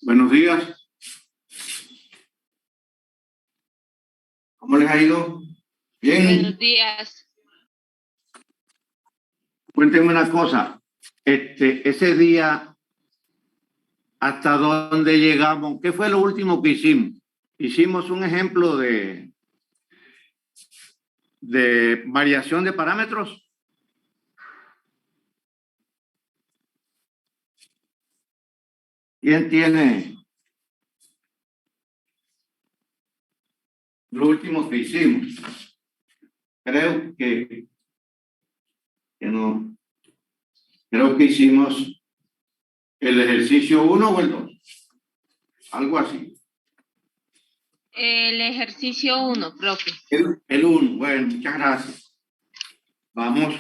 Buenos días. ¿Cómo les ha ido? Bien. Buenos días. Cuéntenme una cosa. Ese día, ¿hasta dónde llegamos? ¿Qué fue lo último que hicimos? Hicimos un ejemplo de variación de parámetros. ¿Quién tiene lo último que hicimos? Creo que no. Creo que hicimos el ejercicio 1 o el 2. Algo así. El ejercicio 1, profe. El 1. Bueno, muchas gracias. Vamos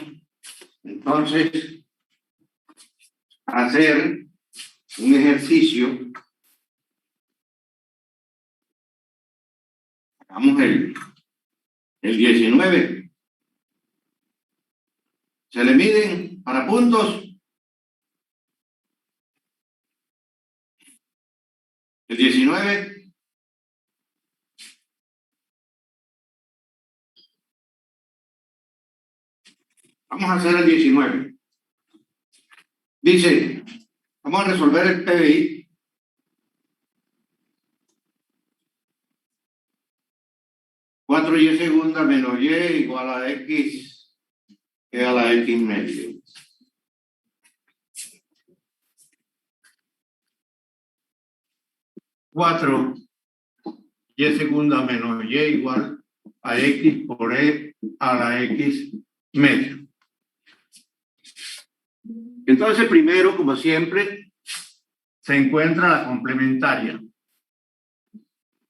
entonces a hacer un ejercicio. Hagamos el 19. Se le miden para puntos. El 19. Vamos a hacer el 19. Dice, vamos a resolver el PBI. Cuatro y segunda menos y igual a x, que a la x medio. Cuatro y segunda menos y igual a x por e a la x medio. Entonces, primero, como siempre, se encuentra la complementaria.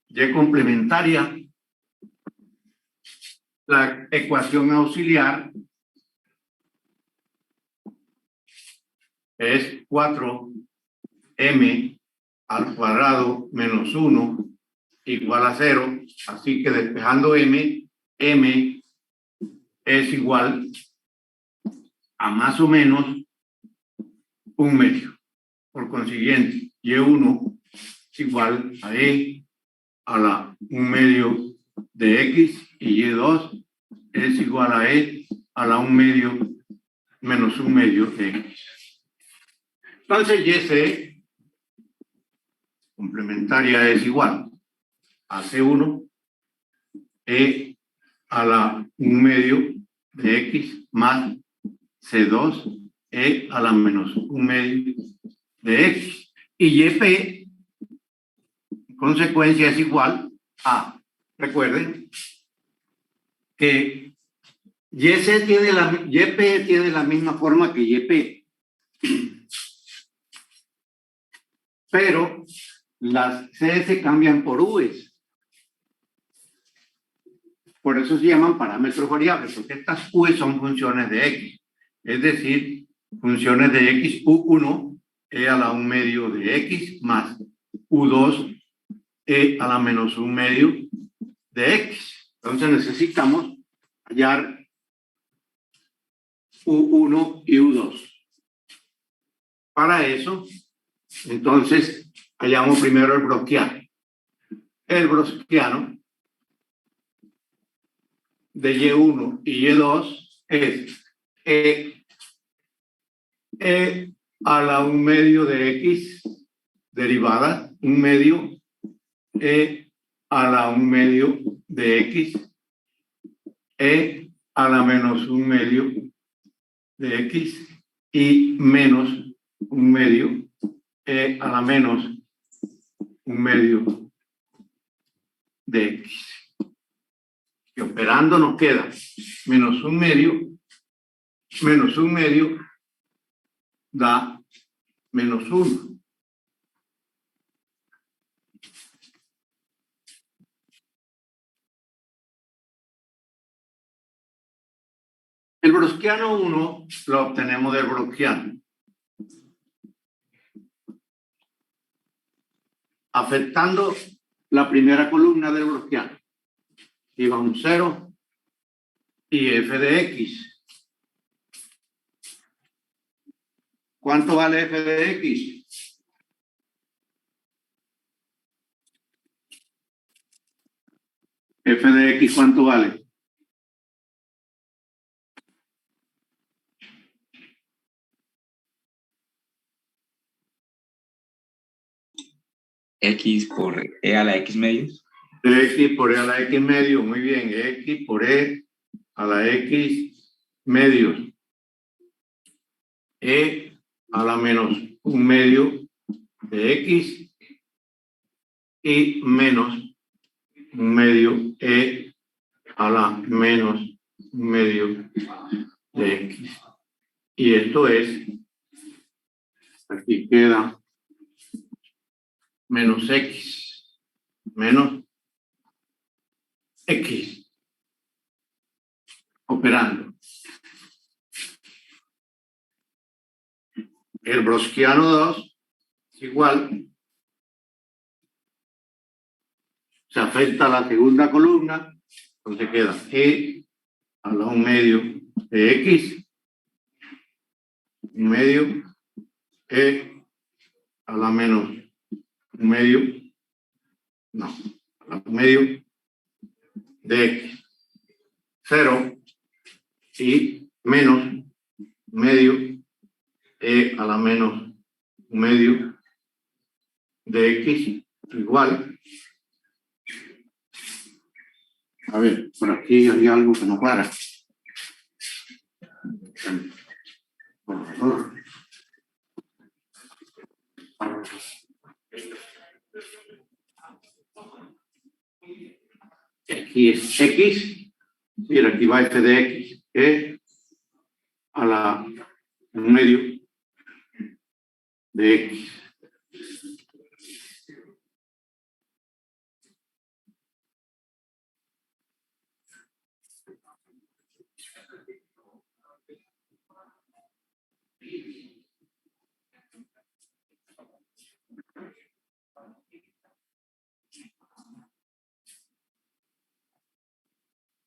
Y complementaria, la ecuación auxiliar es 4m al cuadrado menos 1 igual a 0. Así que despejando m es igual a más o menos 1 medio. Por consiguiente, y1 es igual a e a la 1 medio de x y y2 es igual a e a la 1 medio menos 1 medio de x. Entonces, YC complementaria es igual a C1 e a la 1 medio de x más C2 e a la menos 1 medio de x. Y YP, en consecuencia, es igual a, recuerden, que YP tiene la misma forma que YP. Pero las CS cambian por U's. Por eso se llaman parámetros variables, porque estas U's son funciones de X. Es decir, funciones de X, U1, E a la 1 medio de X, más U2, E a la menos 1 medio de X. Entonces necesitamos hallar U1 y U2. Para eso, entonces, hallamos primero el browniano. El browniano de Y1 y Y2 es E a la 1 medio de X derivada, 1 medio E a la 1 medio de X, E a la menos 1 medio de X y menos 1 medio E a la menos 1 medio de X. Y operando nos queda menos 1 medio da menos 1. El browniano 1 lo obtenemos del browniano. Afectando la primera columna del browniano. Iba un 0 y f de x. ¿Cuánto vale f de x? f de x, ¿cuánto vale? X por E a la X medios. X por E a la X medio, muy bien, X por E a la X medios. E a la menos 1 medio de X y menos 1 medio E a la menos 1 medio de X. Y esto es, aquí queda menos X, menos X, operando. El browskiano 2 es igual, se afecta a la segunda columna, entonces queda E a la 1 medio de X, 1 medio, E a la menos 1 medio, no, a la 1 medio de X, 0 y menos medio E a la menos 1 medio de X igual. A ver, por aquí hay algo que no para. Por favor. Aquí es X. Y aquí va f de X. E a la 1 medio de X.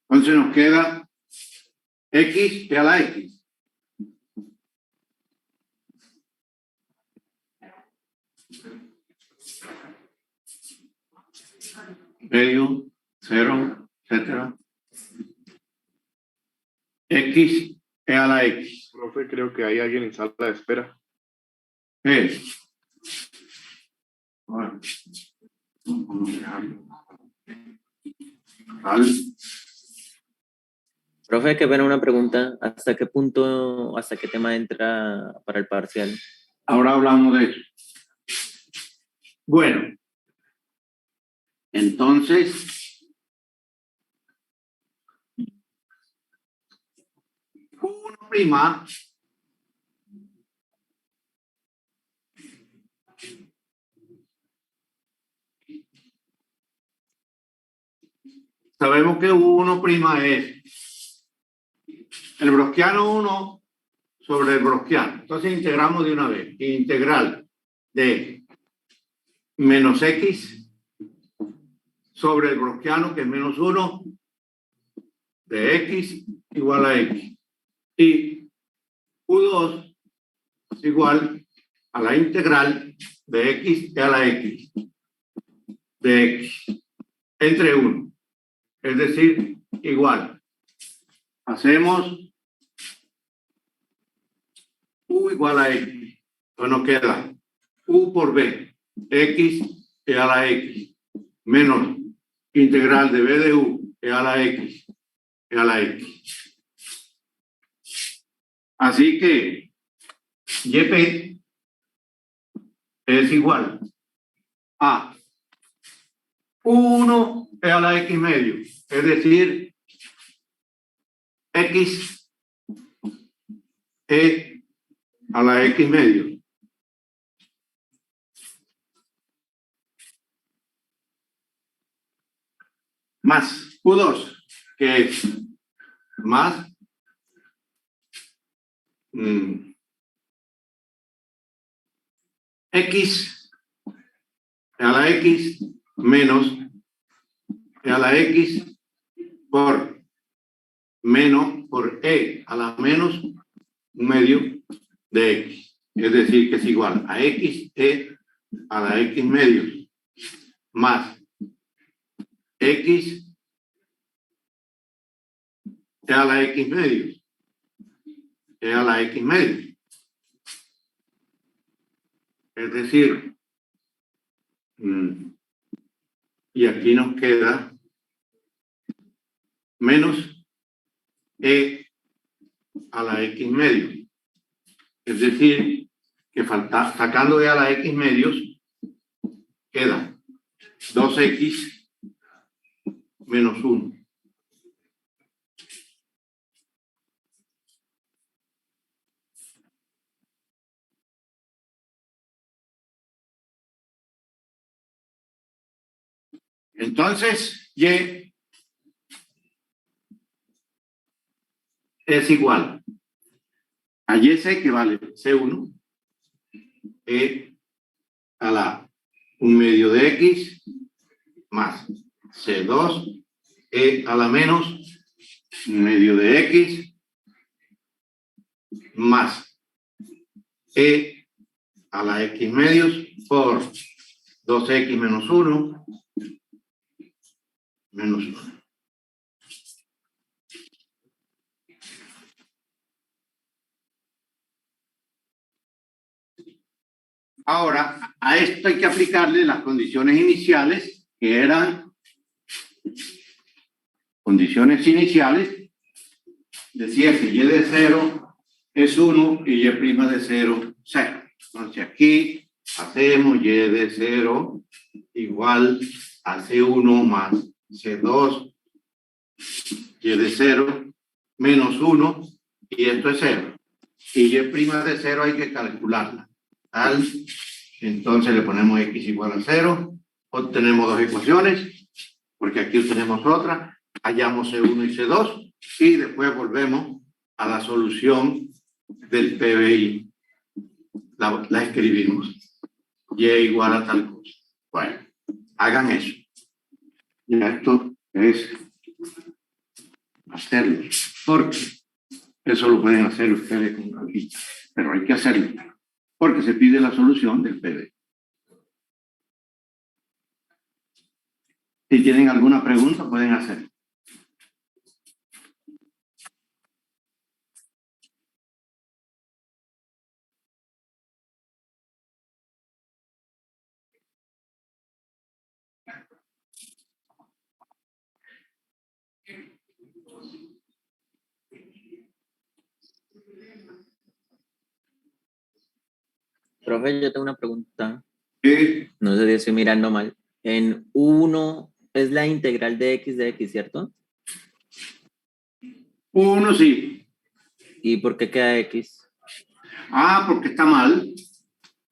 Entonces nos queda X a la X. Medio, 0, etcétera. X a la X. Profe, creo que hay alguien en sala de espera. Es. Bueno. Vale. Profe, que pena una pregunta. ¿Hasta qué punto, hasta qué tema entra para el parcial? Ahora hablamos de eso. Bueno. Entonces, Q1', sabemos que U1' es el browskiano 1 sobre el browskiano. Entonces integramos de una vez. Integral de menos X sobre el browskiano, que es menos 1, de X igual a X. Y U2 es igual a la integral de X a la X de X entre 1. Es decir, igual. Hacemos U igual a X. Entonces nos queda U por B, X a la X, menos integral de B de U a la X a la X. Así que YP es igual a U1 a la X medio, es decir, X a la X medio. Más U2, que es más X a la X menos a la X por menos por E a la menos 1 medio de X. Es decir, que es igual a X a la X medio más X e a la X medios. E a la X medios. Es decir, y aquí nos queda menos E a la X medios. Es decir, que sacando E a la X medios, queda 2X menos 1. Entonces, Y es igual a YC, que vale C1, E a la 1 medio de X más C2, E a la menos 1 medio de X más E a la X medios por 2X menos 1 menos 1. Ahora, a esto hay que aplicarle las condiciones iniciales, que eran condiciones iniciales. Decía que Y de 0 es 1 y Y' de 0, 0. Entonces aquí hacemos Y de 0 igual a C1 más C2, Y de 0 menos 1, y esto es 0. Y Y' de 0 hay que calcularla. Entonces le ponemos X igual a 0, obtenemos dos ecuaciones, porque aquí obtenemos otra, hallamos C1 y C2, y después volvemos a la solución del PBI. La escribimos. Y igual a tal cosa. Bueno, hagan eso. Ya esto es hacerlo, porque eso lo pueden hacer ustedes con calquita, pero hay que hacerlo, porque se pide la solución del PBI. Si tienen alguna pregunta, pueden hacer. Profe, yo tengo una pregunta. Sí. No sé si estoy mirando mal. En U1 es la integral de X, ¿cierto? Uno sí. ¿Y por qué queda X? Porque está mal.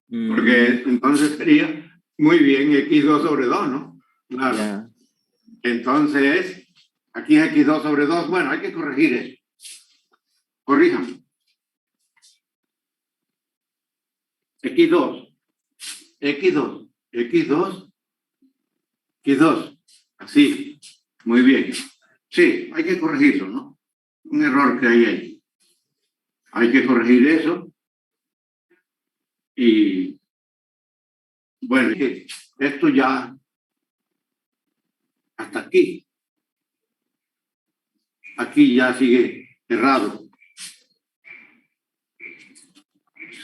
Porque entonces sería muy bien X2 sobre 2, ¿no? Claro. Ya. Entonces, aquí es X2 sobre 2. Bueno, hay que corregir eso. Corrijan. X2, X2, X2, X2. Así. Muy bien. Sí, hay que corregirlo, ¿no? Un error que hay ahí. Hay que corregir eso. Y bueno, esto ya hasta aquí. Aquí ya sigue errado.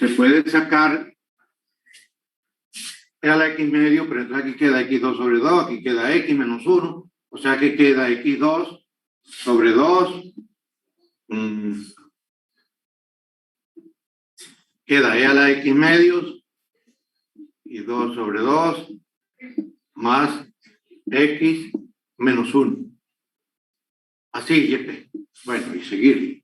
Se puede sacar a la X medio, pero entonces aquí queda X2 sobre 2, aquí queda X menos 1, o sea que queda X2 sobre 2, queda E a la X medios, y 2 sobre 2, más X menos 1. Así, YP. Bueno, y seguir.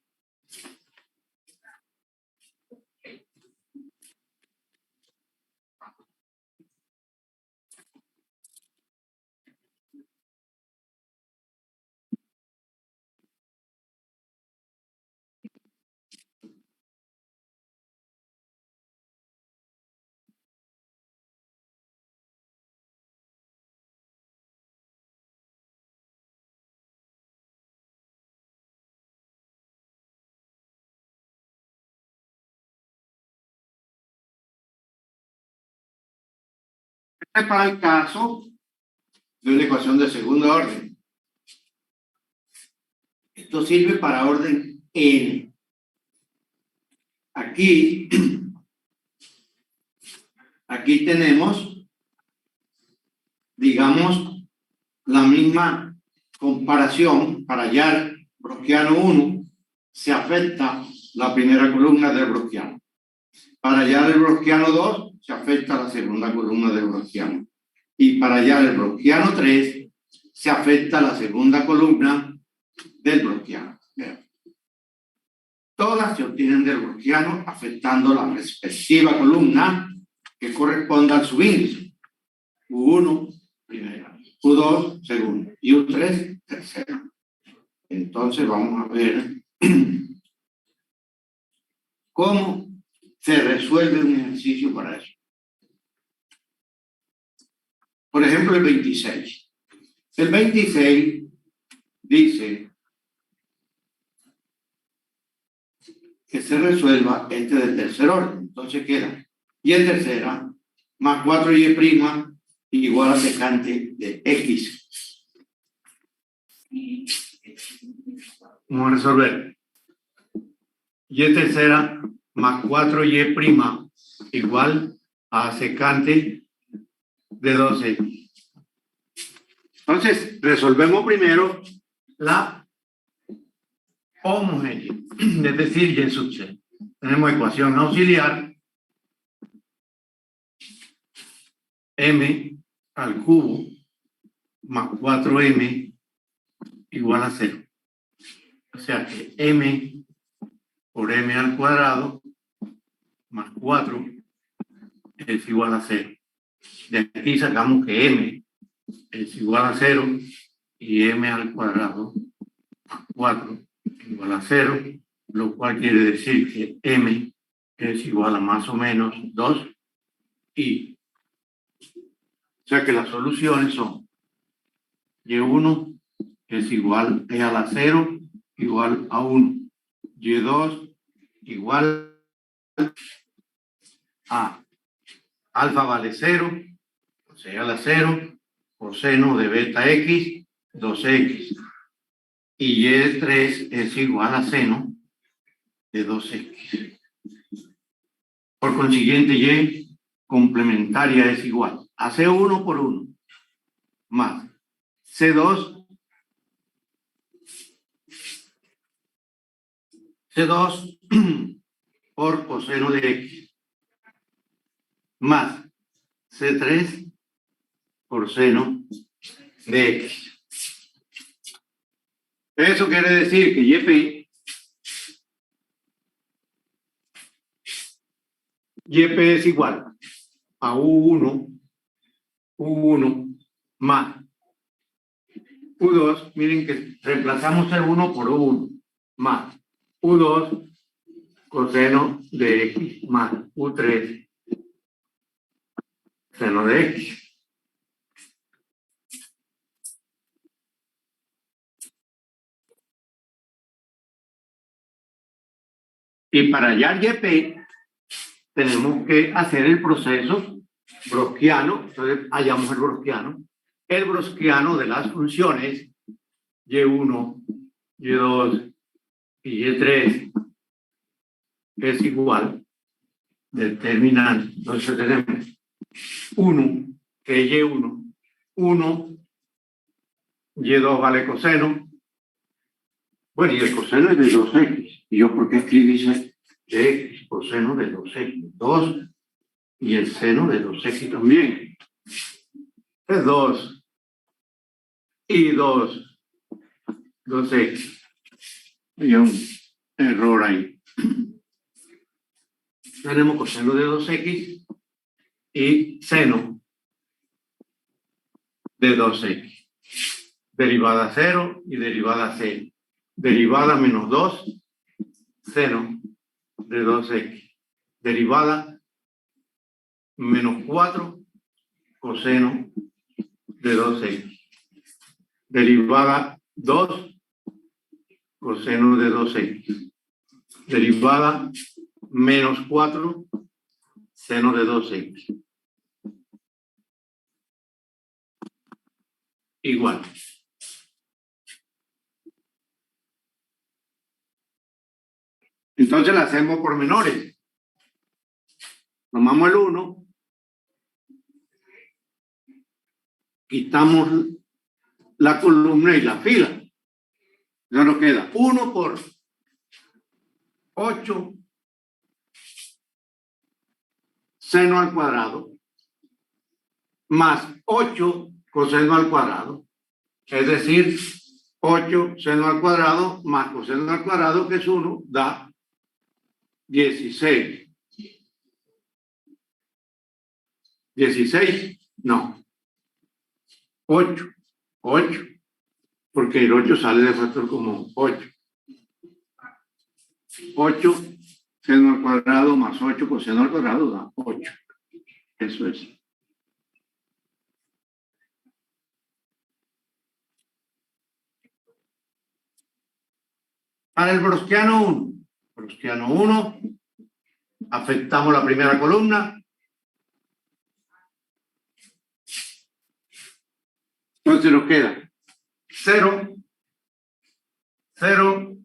Este es para el caso de una ecuación de segundo orden. Esto sirve para orden n. Aquí tenemos, digamos, la misma comparación. Para hallar browskiano 1 se afecta la primera columna del browskiano. Para hallar el browskiano 2 se afecta la segunda columna del browskiano. Y para hallar el browskiano 3 se afecta la segunda columna del browskiano. Todas se obtienen del browskiano afectando la respectiva columna que corresponda al subíndice. U1, primera. U2, segunda. Y U3, tercera. Entonces vamos a ver cómo se resuelve un ejercicio para eso. Por ejemplo, el 26. El 26 dice que se resuelva este del tercer orden. Entonces queda y en tercera más 4y' igual a secante de x. Vamos a resolver. Y en tercera más 4y' igual a secante de 2x. Entonces, resolvemos primero la homogénea, es decir, y sub c. Tenemos ecuación auxiliar m al cubo más 4m igual a 0. O sea que m por m al cuadrado más 4 es igual a 0. De aquí sacamos que m es igual a 0 y m al cuadrado más 4 igual a 0, lo cual quiere decir que m es igual a más o menos 2 y o sea que las soluciones son y1 es igual a la 0 igual a 1, y2 igual a alfa vale 0, o sea a la 0, coseno de beta x, 2x, y y3 es igual a seno de 2x. Por consiguiente, y complementaria es igual a C1 por 1 más C2 por coseno de x más C3 por seno de x. Eso quiere decir que YP es igual a U1 más U2, miren que reemplazamos el 1 por U1 más U2 coseno de x más U3 seno de x. Y para hallar YP tenemos que hacer el proceso browskiano. Entonces hallamos el browskiano. El browskiano de las funciones y1, y2 y y3 es igual determinante. Entonces tenemos 1, que es y1, 1, y2 vale coseno. Bueno, y el coseno es de 2x. ¿Y yo por qué escribí de x? Coseno de 2x. 2 y el seno de 2x también. Es 2 y 2. 2x. Hay un error ahí. Tenemos coseno de 2x y seno de 2x. Derivada 0 y derivada 0. Derivada menos 2, seno de 2x. Derivada menos 4, coseno de 2x. Derivada 2, coseno de 2x. Derivada menos 4, seno de 2x. Igual. Entonces la hacemos por menores. Tomamos el 1, quitamos la columna y la fila. Ya nos queda 1 por 8 seno al cuadrado más 8 coseno al cuadrado. Es decir, 8 seno al cuadrado más coseno al cuadrado, que es 1, da 16. 16, no. 8, porque el 8 sale de factor común, 8. 8 seno al cuadrado más 8 coseno al cuadrado da 8. Eso es. Para el browskiano 1, afectamos la primera columna. Entonces nos queda 0, 0,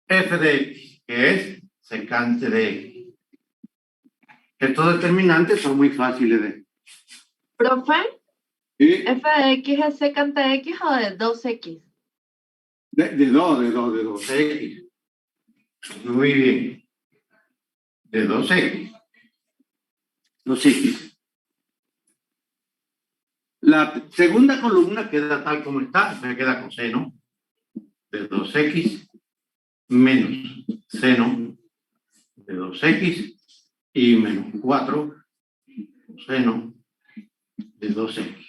f de x, que es secante de x. Estos determinantes son muy fáciles de... Profe, ¿Sí? ¿f de x es secante de x o de 2x? De 2x. Muy bien. De 2x. 2x. La segunda columna queda tal como está, me queda coseno de 2x menos seno de 2x y menos 4 seno de 2x.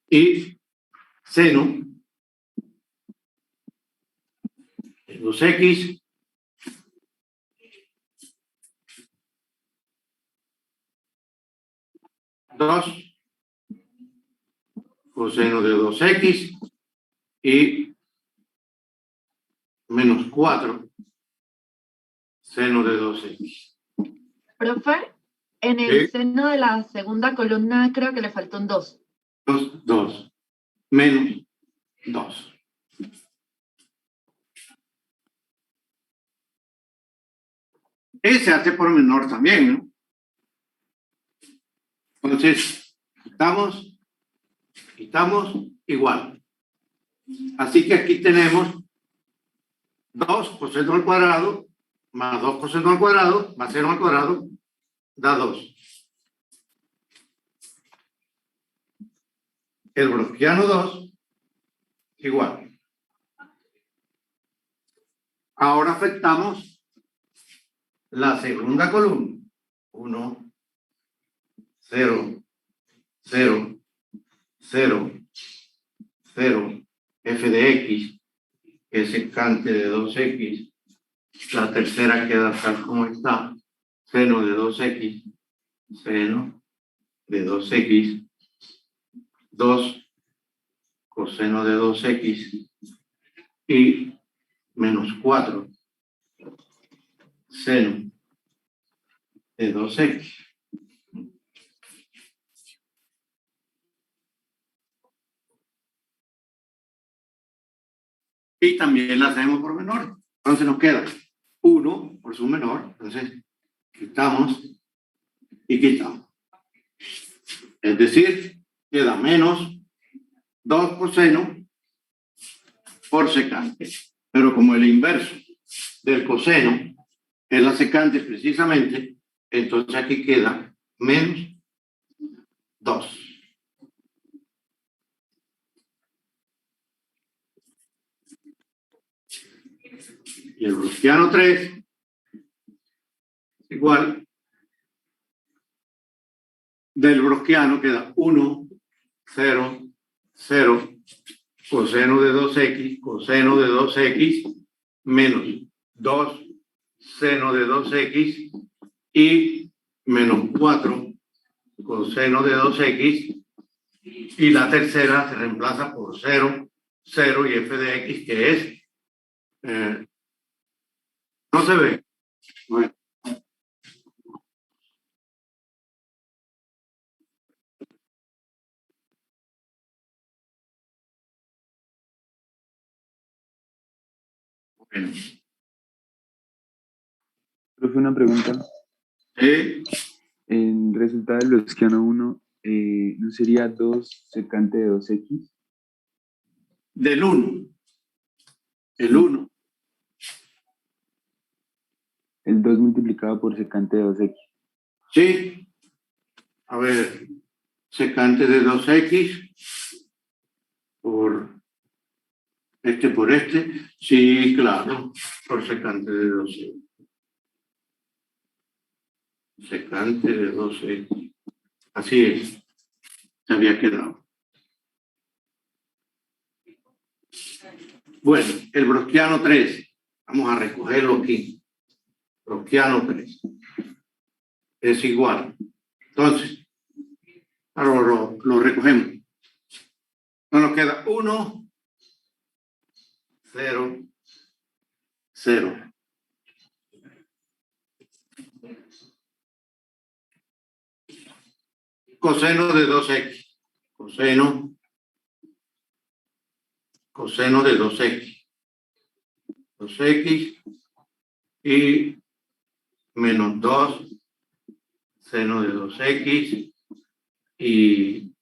Y seno de 2x coseno de 2x y menos 4 seno de 2x. Profe, en el Sí. seno de la segunda columna creo que le faltó un 2. 2 menos 2. Ese hace por menor también, ¿no? Entonces, quitamos igual. Así que aquí tenemos 2 coseno al cuadrado más 2 coseno al cuadrado más seno al cuadrado da 2. El browskiano 2 igual. Ahora afectamos la segunda columna. 1, 0, 0, 0, 0, f de x, que es secante de 2x. La tercera queda tal como está. Seno de 2x, seno de 2x, 2 coseno de 2x y menos 4 seno de 2x. Y también la hacemos por menor. Entonces nos queda 1 por su menor. Entonces quitamos y quitamos. Es decir, queda menos 2 coseno por secante. Pero como el inverso del coseno es la secante precisamente, entonces aquí queda menos 2. Y el browskiano 3 igual. Del browskiano queda 1, 0, 0, coseno de 2x, menos 2 seno de 2x y menos 4 coseno de 2x, y la tercera se reemplaza por 0, 0 y f de x, que es no se ve. Bueno. Bueno, Profe, una pregunta. ¿sí? En resultado del Browskiano 1, ¿no sería 2 secante de 2x? Del 1. El 1. El 2 multiplicado por secante de 2x. Sí. A ver, secante de 2x por este. Sí, claro, por secante de 2x. Secante de 2x. Así es. Se había quedado. Bueno, el Browskiano 3. Vamos a recogerlo aquí. Browskiano 3. Es igual. Entonces, ahora lo recogemos. Nos queda 1, 0, 0. Coseno de 2x. Coseno de 2x. 2x y menos 2 seno de 2x y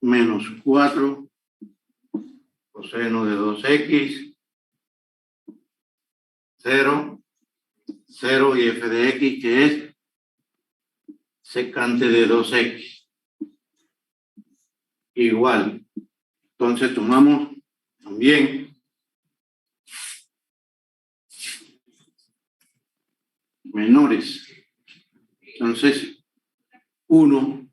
menos 4 coseno de 2x, 0, 0 y f de x, que es secante de 2x. Igual. Entonces tomamos también menores. Entonces, 1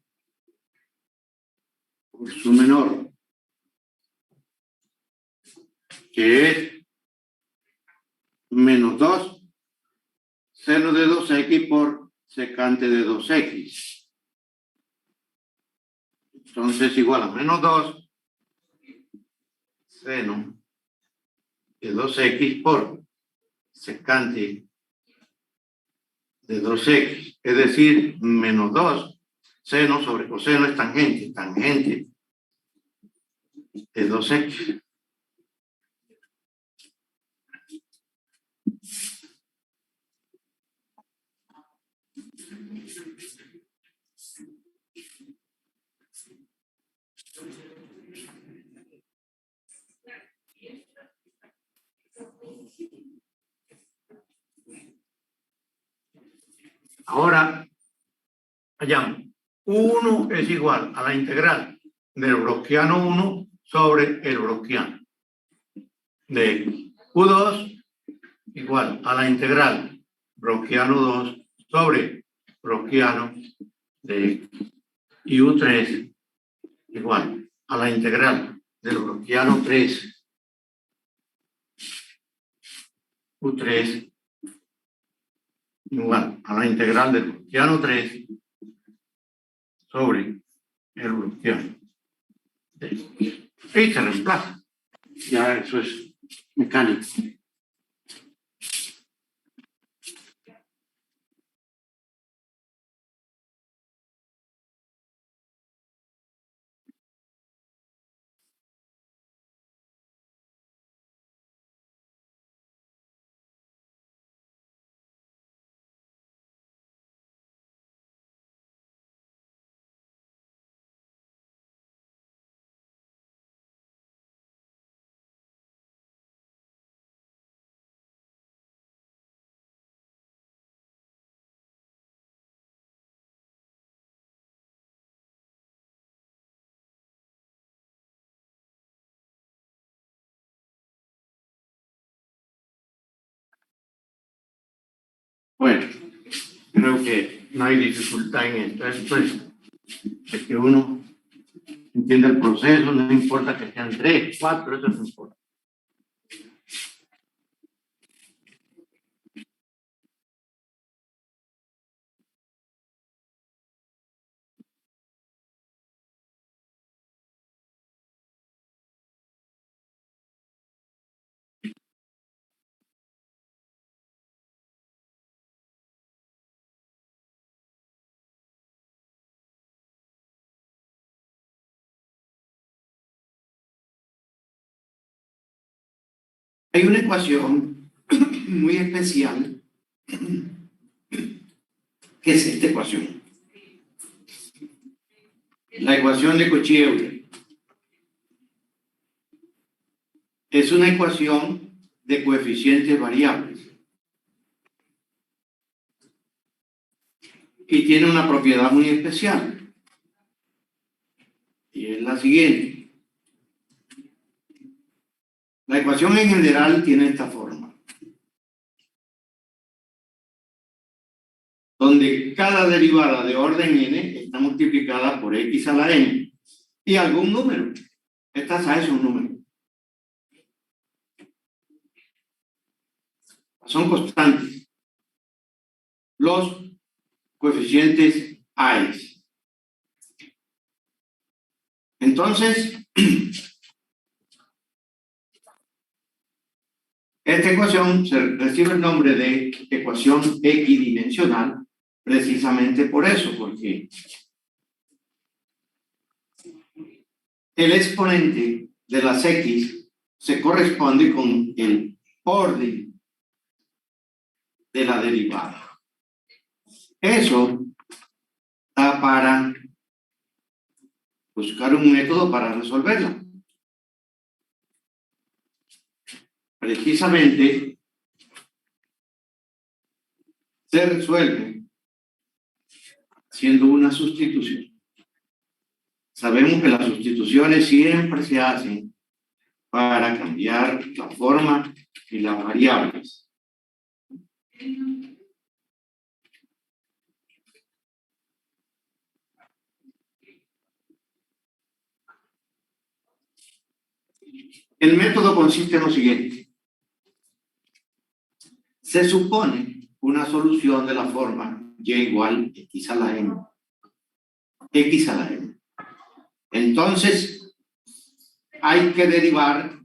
por su menor, que es menos 2 seno de 2x por secante de 2x. Entonces, igual a menos 2 seno de 2x por secante de 2x, es decir, menos 2 seno sobre coseno es tangente de 2x. Ahora, hallamos, 1 es igual a la integral del Browskiano 1 sobre el Browskiano de x. U2 igual a la integral Browskiano 2 sobre Browskiano de x. Y U3 igual a la integral del Browskiano 3. U3 igual a la integral del Browskiano 3 sobre el Browskiano de x. Y se reemplaza. Ya eso es mecánico. Bueno, creo que no hay dificultad en esto. Esto es que uno entienda el proceso, no importa que sean 3, 4, eso no importa. Hay una ecuación muy especial, que es esta ecuación. La ecuación de Cauchy-Euler. Es una ecuación de coeficientes variables. Y tiene una propiedad muy especial. Y es la siguiente. La ecuación en general tiene esta forma, donde cada derivada de orden n está multiplicada por x a la n y algún número. Esta es un número. Son constantes. Los coeficientes a's. Entonces, esta ecuación recibe el nombre de ecuación equidimensional precisamente por eso, porque el exponente de las x se corresponde con el orden de la derivada. Eso da para buscar un método para resolverla. Precisamente se resuelve haciendo una sustitución. Sabemos que las sustituciones siempre se hacen para cambiar la forma y las variables. El método consiste en lo siguiente. Se supone una solución de la forma y igual x a la n. X a la n. Entonces, hay que derivar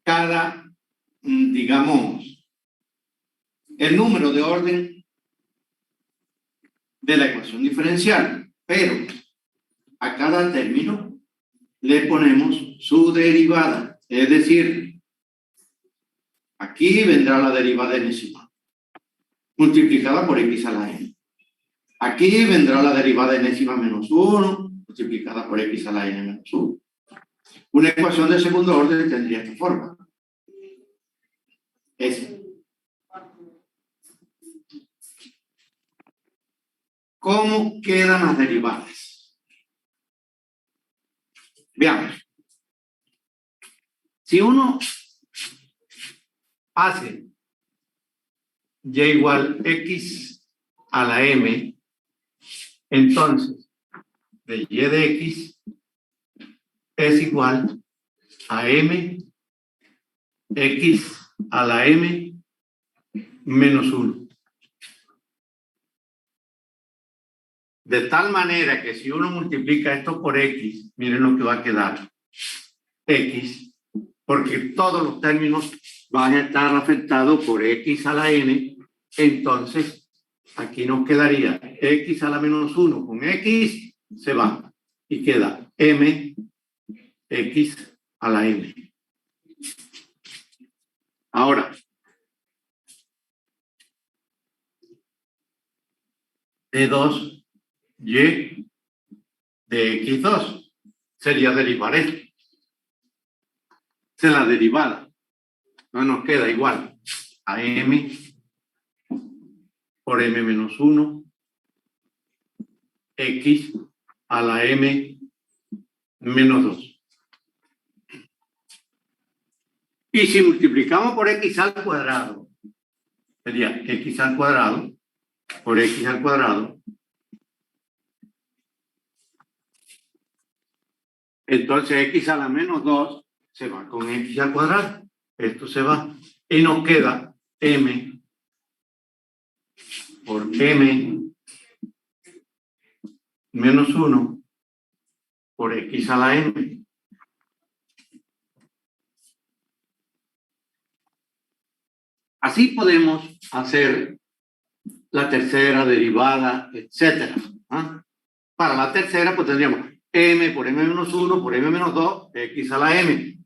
cada, digamos, el número de orden de la ecuación diferencial, pero a cada término le ponemos su derivada, es decir, aquí vendrá la derivada enésima, multiplicada por x a la n. Aquí vendrá la derivada enésima menos 1, multiplicada por x a la n menos 1. Una ecuación de segundo orden tendría esta forma. ¿Cómo quedan las derivadas? Veamos. Si uno hace y igual x a la m, entonces de y de x es igual a m x a la m menos 1. De tal manera que si uno multiplica esto por x, miren lo que va a quedar. X, porque todos los términos van a estar afectados por x a la n, entonces aquí nos quedaría x a la menos 1 con x, se va, y queda m x a la n. Ahora, de 2 y de x2 sería derivar esto. Esa es la derivada. No nos queda igual a m por m menos 1 x a la m menos 2. Y si multiplicamos por x al cuadrado, sería x al cuadrado por x al cuadrado. Entonces x a la menos 2 se va con x al cuadrado. Esto se va. Y nos queda m por m menos 1 por x a la m. Así podemos hacer la tercera derivada, etcétera. ¿Ah? Para la tercera, pues tendríamos m por m menos 1 por m menos 2, x a la m.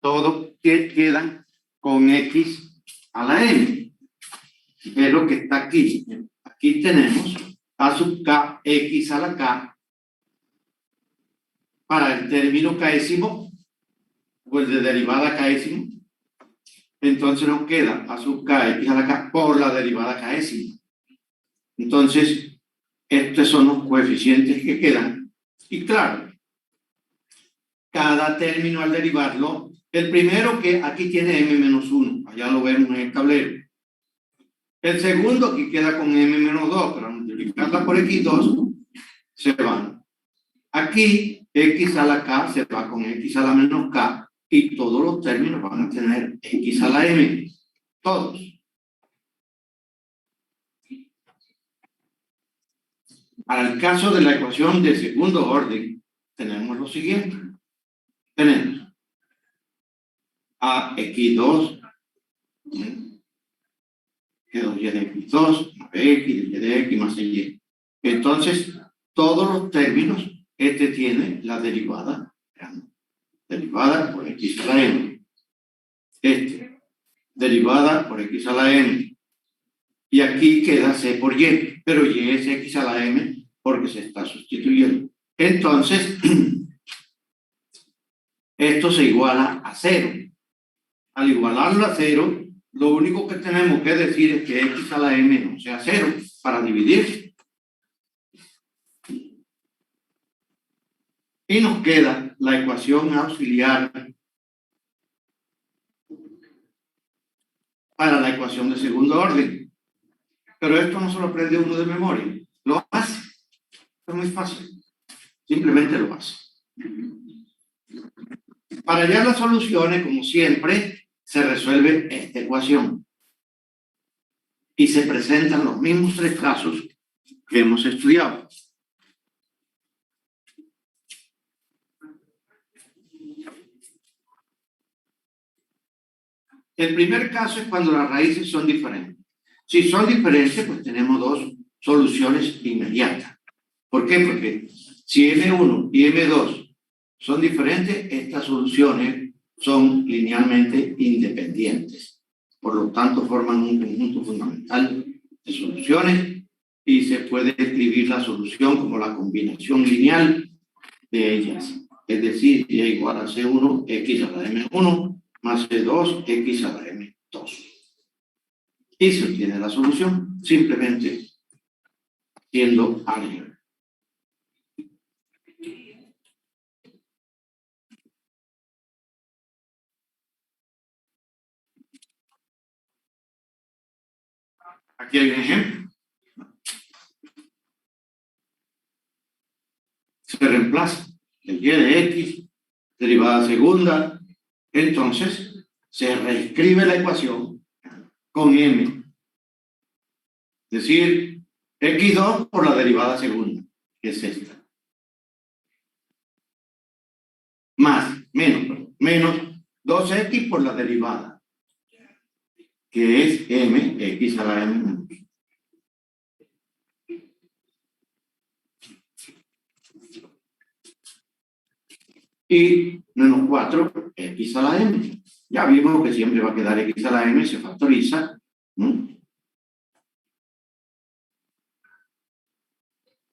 todos quedan con x a la m. Es lo que está aquí. Aquí tenemos a sub k, x a la k, para el término késimo, o el de derivada késimo. Entonces nos queda a sub k, x a la k, por la derivada késima. Entonces, estos son los coeficientes que quedan. Y claro, cada término al derivarlo, el primero que aquí tiene m-1, allá lo vemos en el tablero. El segundo que queda con m-2, para multiplicarla por x2, se van. Aquí, x a la k se va con x a la menos k, y todos los términos van a tener x a la m. Todos. Para el caso de la ecuación de segundo orden, tenemos lo siguiente. Tenemos a x2, que 2y de x2, más x, y de x más y. Entonces, todos los términos, este tiene la derivada por x a la m. Este, derivada por x a la m. Y aquí queda c por y, pero y es x a la m porque se está sustituyendo. Entonces, esto se iguala a 0. Al igualarlo a 0, lo único que tenemos que decir es que x a la m no sea 0 para dividir. Y nos queda la ecuación auxiliar para la ecuación de segundo orden. Pero esto no se lo aprende uno de memoria. Lo hace. Es muy fácil. Simplemente lo hace. Para hallar las soluciones, como siempre, se resuelve esta ecuación. Y se presentan los mismos tres casos que hemos estudiado. El primer caso es cuando las raíces son diferentes. Si son diferentes, pues tenemos dos soluciones inmediatas. ¿Por qué? Porque si M1 y M2 son diferentes, estas soluciones son linealmente independientes. Por lo tanto, forman un conjunto fundamental de soluciones y se puede escribir la solución como la combinación lineal de ellas. Es decir, y igual a C1, x a la M1, más C2, x a la M2. Y se obtiene la solución simplemente siendo álgebra. Aquí hay un ejemplo. Se reemplaza el y de x, derivada segunda. Entonces, se reescribe la ecuación con m. Es decir, x2 por la derivada segunda, que es esta. Menos 2x por la derivada, que es m, x a la m. Y menos 4, x a la m. Ya vimos que siempre va a quedar x a la m, se factoriza.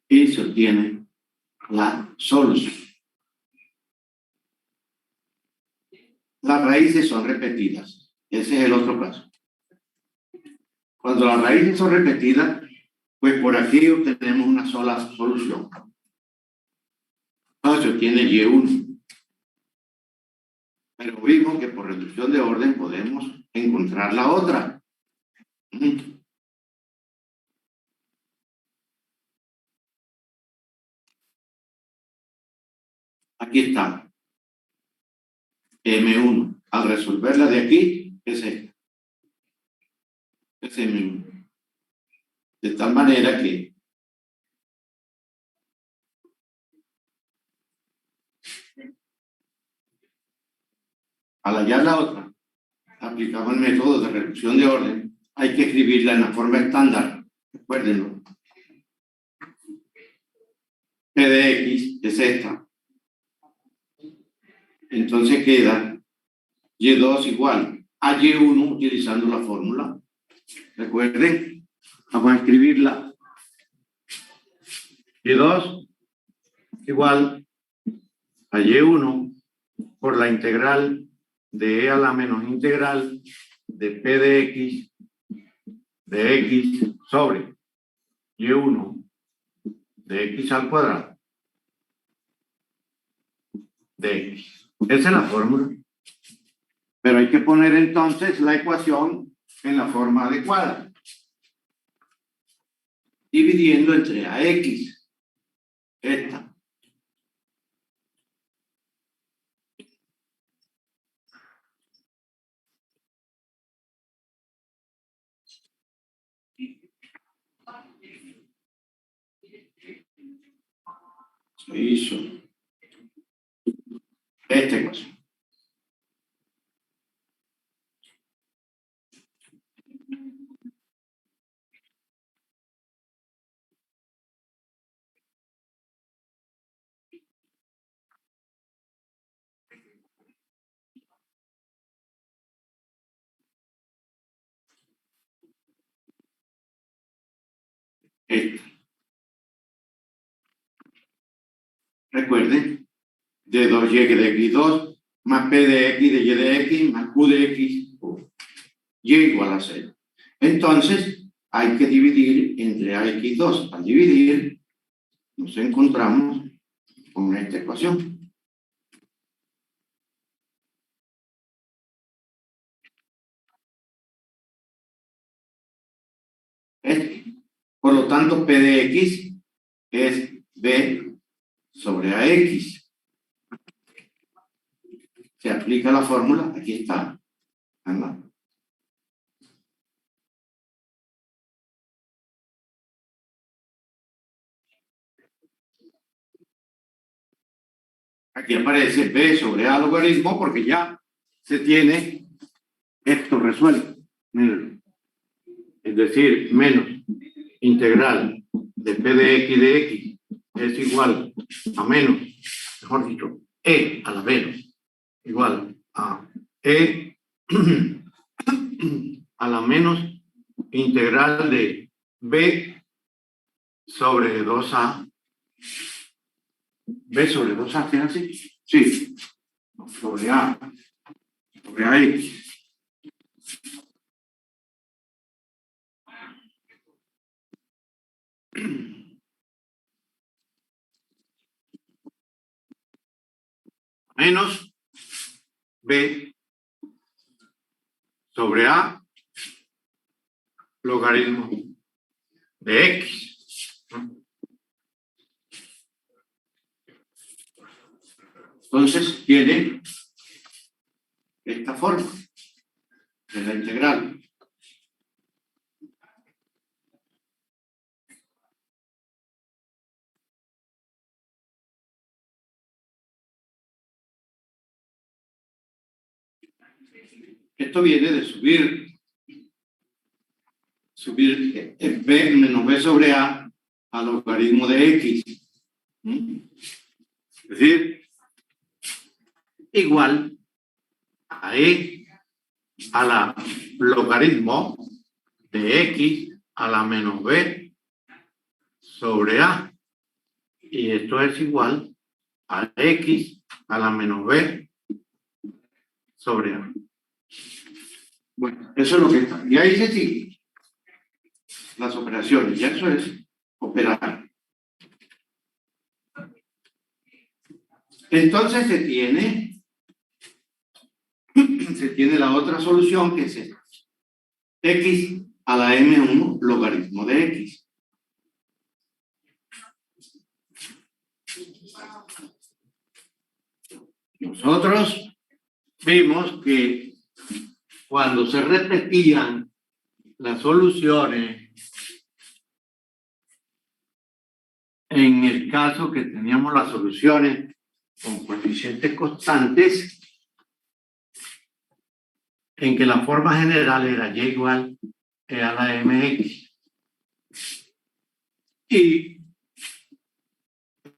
Y se obtiene la solución. Las raíces son repetidas. Ese es el otro caso. Cuando las raíces son repetidas, pues por aquí obtenemos una sola solución. Se obtiene y1. Pero vimos que por reducción de orden podemos encontrar la otra. Aquí está. M1. Al resolverla de aquí, es esta. Es M1. De tal manera que al hallar la otra, aplicamos el método de reducción de orden, hay que escribirla en la forma estándar. Recuérdenlo. P de x es esta. Entonces queda Y2 igual a Y1 utilizando la fórmula. Recuerden, vamos a escribirla. Y2 igual a Y1 por la integral de E a la menos integral de P de X sobre Y1 de X al cuadrado de X. Esa es la fórmula. Pero hay que poner entonces la ecuación en la forma adecuada. Dividiendo entre AX. Esta. Se hizo esta ecuación. Esta. Recuerden, de 2y de x2 más p de x de y de x más q de x, y igual a 0. Entonces, hay que dividir entre a y x2. Al dividir, nos encontramos con esta ecuación. Por lo tanto, p de x es b sobre ax. Se aplica la fórmula, aquí está. ¿Anda? Aquí aparece b sobre a logaritmo porque ya se tiene esto resuelto. Miren. Es decir, menos integral de p de x es igual a menos, mejor dicho, e a la menos, igual a e a la menos integral de b sobre 2a. B sobre 2a, ¿es así? Sí. Sobre a x. Menos b sobre a logaritmo de x. Entonces tiene esta forma de la integral. Esto viene de subir b menos b sobre a al logaritmo de x. Es decir, igual a e a la logaritmo de x a la menos b sobre a. Y esto es igual a x a la menos b sobre a. Bueno, eso es lo que está. Y ahí se sigue las operaciones. Ya eso es operar. Entonces se tiene la otra solución que es esta. X a la m1 logaritmo de x. Nosotros vimos que cuando se repetían las soluciones, en el caso que teníamos las soluciones con coeficientes constantes, en que la forma general era y igual a la mx. Y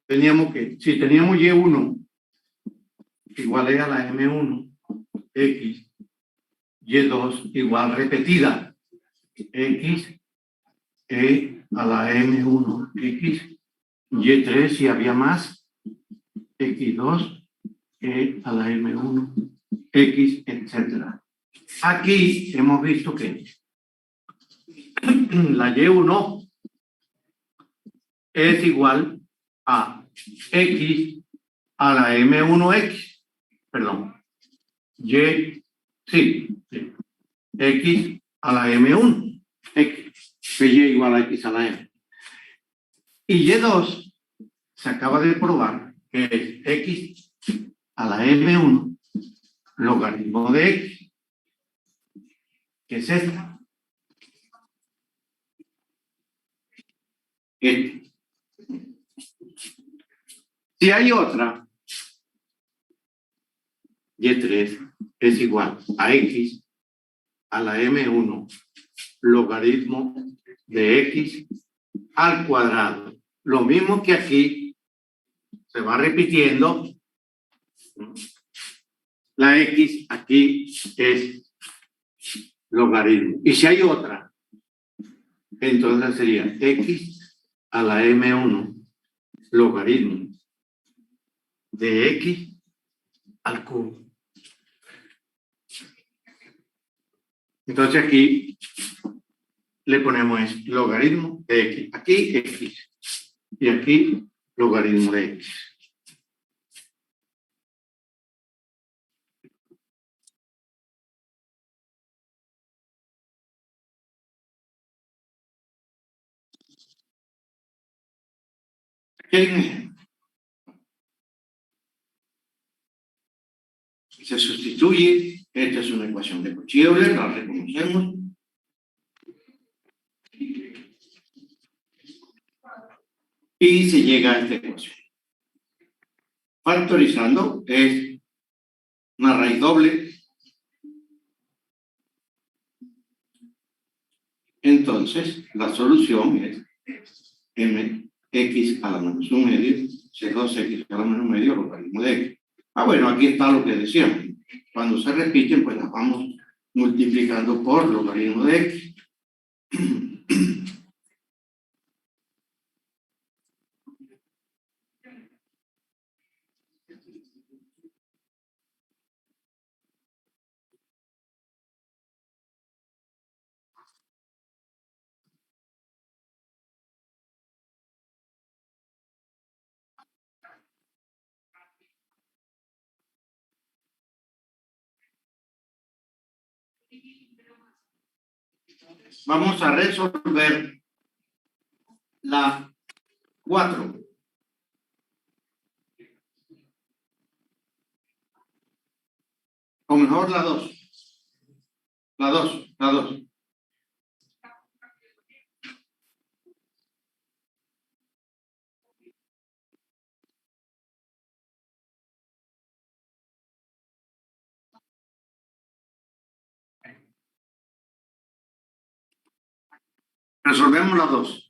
teníamos que, si teníamos y1 igual a la m1, X, Y2 igual repetida, X, E a la M1, X, Y3 si había más, X2, E a la M1, X, etcétera. Aquí hemos visto que la Y1 es igual a X a la M1X, perdón, Y, sí, X a la M1, X, que Y igual a X a la M. Y Y2 se acaba de probar que es X a la M1 logaritmo de X, que es esta. Si hay otra, Y3 es igual a X a la M1 logaritmo de X al cuadrado. Lo mismo que aquí se va repitiendo. La X aquí es logaritmo. Y si hay otra, entonces sería X a la M1 logaritmo de X al cubo. Entonces aquí le ponemos logaritmo de X. Aquí X. Y aquí logaritmo de X. Aquí hay un ejemplo. Se sustituye, esta es una ecuación de Cauchy-Euler, la reconocemos. Y se llega a esta ecuación. Factorizando es una raíz doble. Entonces, la solución es mx a la menos 1 medio, c2x a la menos 1 medio, logaritmo de x. Bueno, aquí está lo que decíamos. Cuando se repiten, pues las vamos multiplicando por logaritmo de x. Vamos a resolver la 4. O mejor la 2. La 2, la 2. Resolvemos la 2.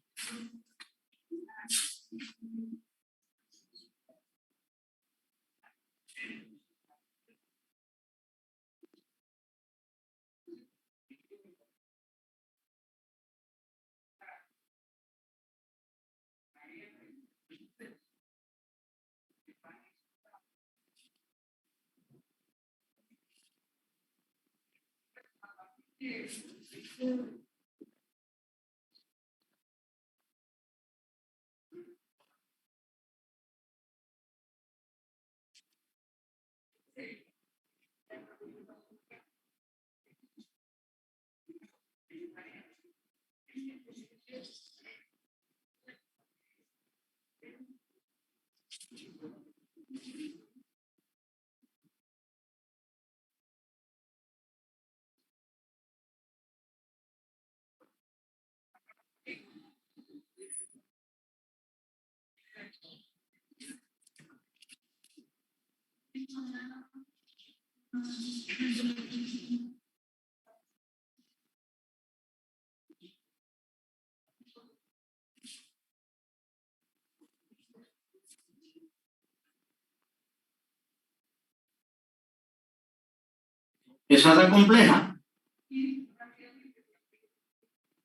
¿Esa da compleja?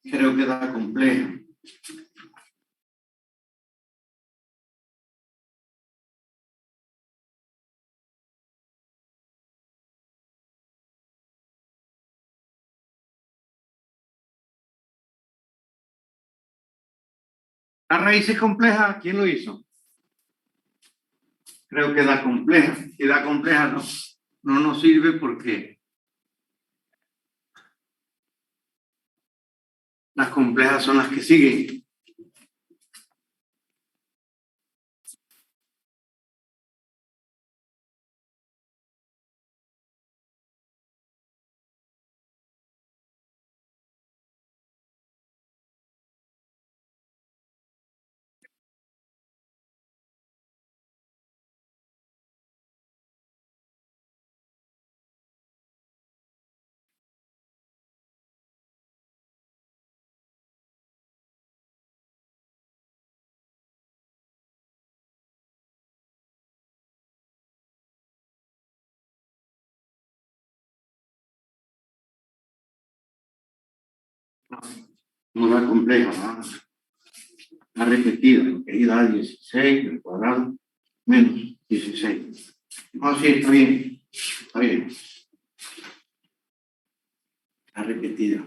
Creo que da compleja. ¿La raíz es compleja? ¿Quién lo hizo? Creo que da compleja. Si da compleja no nos sirve porque las complejas son las que siguen. No da compleja, ¿no? La repetida, lo que da 16 al cuadrado menos 16. No, sí, está bien. Está bien. La repetida.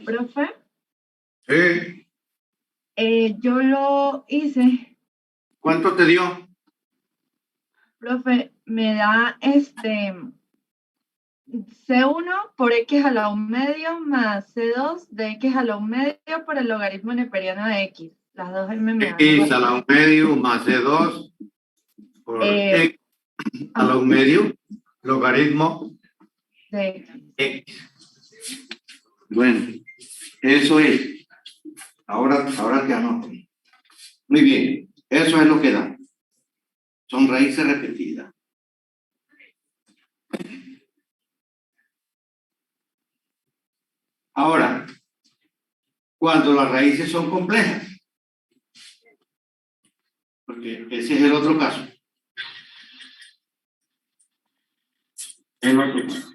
Profe, Sí. yo lo hice. ¿Cuánto te dio? Profe, me da C1 por X a la 1 medio más C2 de X a la 1 medio por el logaritmo neperiano de X. Las dos M me dan X a la 1 medio más C2 por X a la 1 medio, logaritmo de X. X. Bueno, eso es. Ahora te anoto. Muy bien, eso es lo que da. Son raíces repetidas. Ahora, cuando las raíces son complejas, porque ese es el otro caso. El otro caso.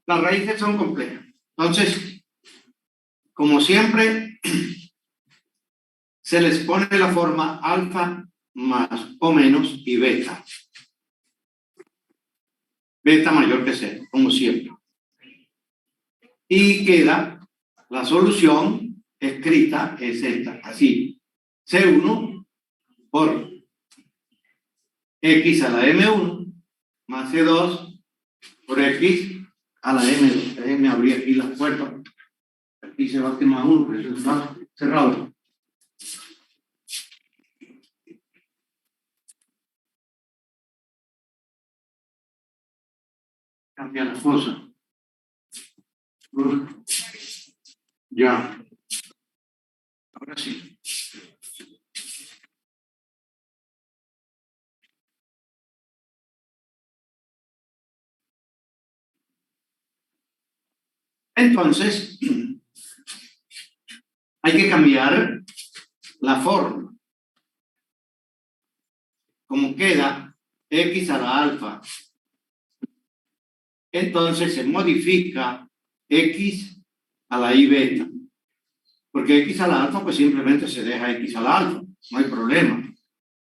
Las raíces son complejas. Entonces, como siempre, se les pone la forma alfa más o menos y beta. Beta mayor que cero, como siempre. Y queda la solución escrita, es esta, así. C1 por X a la M1 más C2 por X a la M2. Déjenme abrir aquí las puertas. Aquí se va a quemar uno, pero eso está cerrado. Cambia la cosa. Ya. Ahora sí. Entonces, hay que cambiar la forma. Como queda X a la alfa, entonces se modifica X a la I beta. Porque X a la alfa, pues simplemente se deja X a la alfa. No hay problema.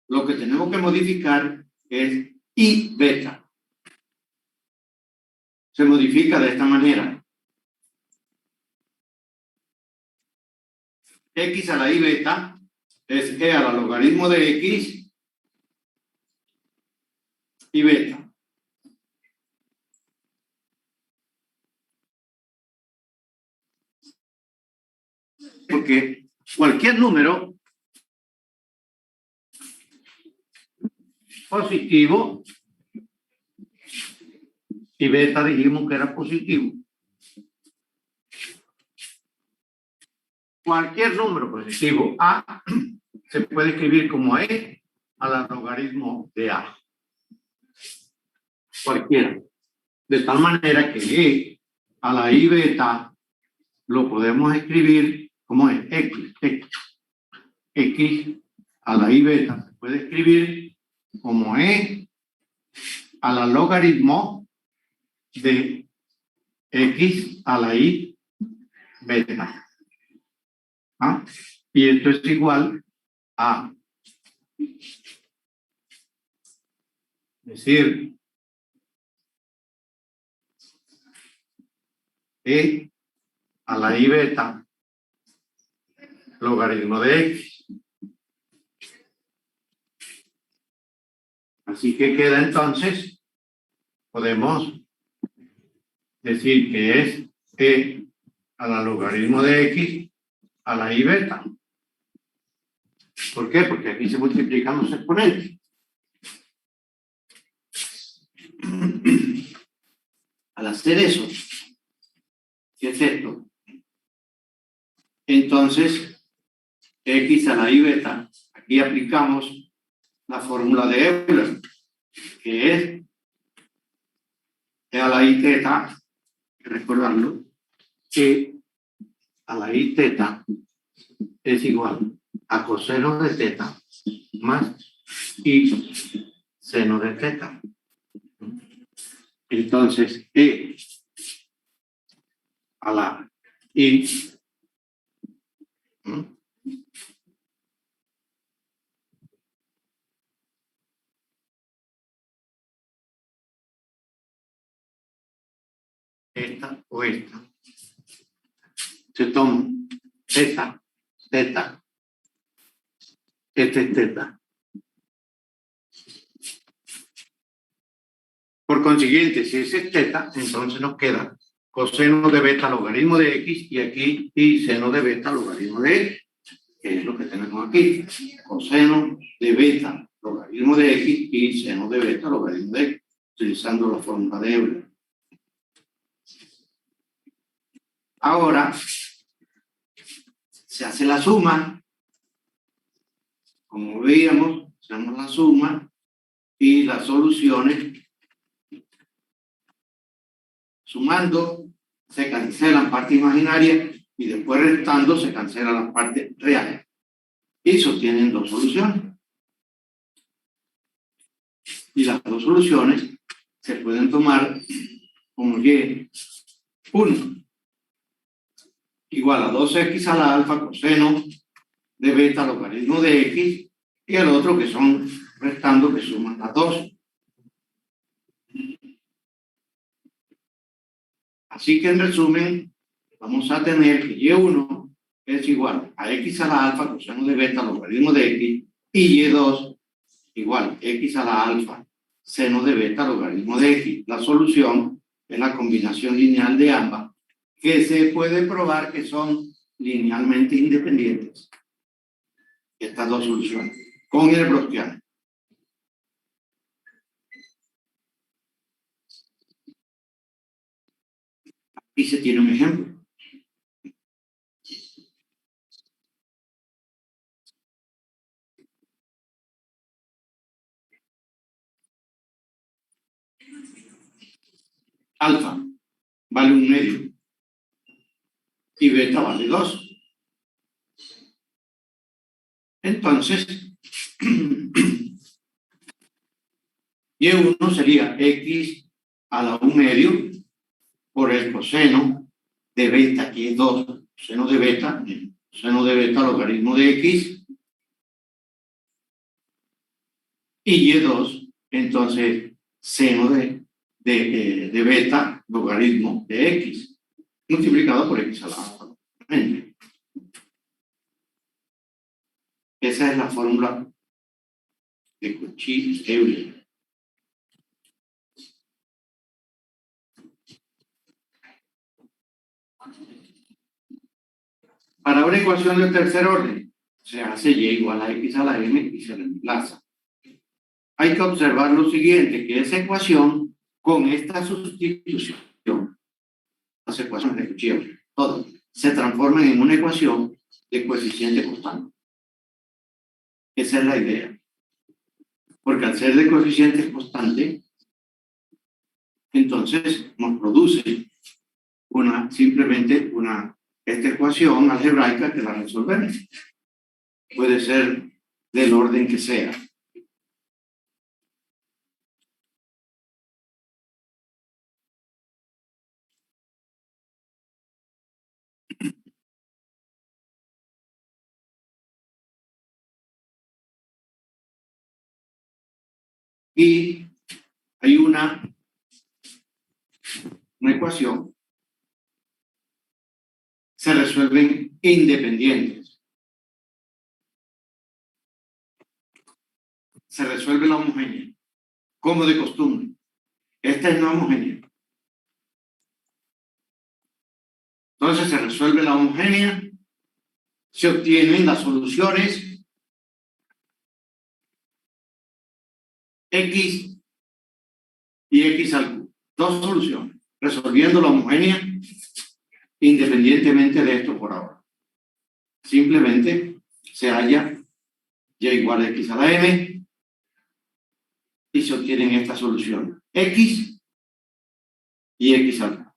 Lo que tenemos que modificar es I beta. se modifica de esta manera. X a la I beta es E a la logaritmo de X y beta. Porque cualquier número positivo, y beta dijimos que era positivo. Cualquier número positivo A se puede escribir como E a la logaritmo de A. Cualquiera. De tal manera que E a la I beta lo podemos escribir como es X a la I beta se puede escribir como E a la logaritmo de X a la I beta. ¿Ah? Y esto es igual a, es decir, E a la I beta logaritmo de X. Así que queda entonces, podemos decir que es E a la logaritmo de X a la I beta. ¿Por qué? Porque aquí se multiplican los exponentes. Al hacer eso, ¿qué es esto? Entonces, X a la I beta, aquí aplicamos la fórmula de Euler, que es E a la I teta, hay que recordarlo, que a la I teta es igual a coseno de teta más I seno de teta. Entonces, E a la I esta o esta se toma teta, teta, este es teta. Por consiguiente, si ese es teta, entonces nos queda coseno de beta logaritmo de X y aquí y seno de beta logaritmo de X, que es lo que tenemos aquí. Coseno de beta logaritmo de X y seno de beta logaritmo de X, utilizando la fórmula de Euler. Ahora, se hace la suma. Como veíamos, hacemos la suma y las soluciones. Sumando, se cancelan parte imaginaria y después restando, se cancelan las partes reales. Y sostienen dos soluciones. Y las dos soluciones se pueden tomar como Y1 igual a 2x a la alfa coseno de beta logaritmo de X y el otro que son restando que suman las dos. Así que en resumen, vamos a tener que Y1 es igual a X a la alfa coseno de beta logaritmo de X y Y2 igual a X a la alfa seno de beta logaritmo de X. La solución es la combinación lineal de ambas, que se puede probar que son linealmente independientes. Estas dos soluciones, con el browniano. Aquí se tiene un ejemplo. Alfa vale 1/2 y beta vale 2. Entonces, Y1 sería X a la 1/2 por el coseno de beta, que es 2, seno de beta logaritmo de X, y Y2, entonces, seno de beta logaritmo de x multiplicado por x a la n. Esa es la fórmula de Cauchy-Euler. Para una ecuación de tercer orden, se hace y igual a x a la m y se reemplaza. Hay que observar lo siguiente, que esa ecuación, con esta sustitución, las ecuaciones de Cauchy-Euler, todas, se transforman en una ecuación de coeficiente constante. Esa es la idea. Porque al ser de coeficiente constante, entonces nos produce simplemente esta ecuación algebraica que la resolvemos. Puede ser del orden que sea. Y hay una ecuación, se resuelven independientes. Se resuelve la homogénea, como de costumbre. Esta es no homogénea. Entonces se resuelve la homogénea, se obtienen las soluciones x y x al cubo. Dos soluciones, resolviendo la homogénea independientemente de esto por ahora. Simplemente se halla y igual a x a la m y se obtienen estas soluciones x y x al cubo.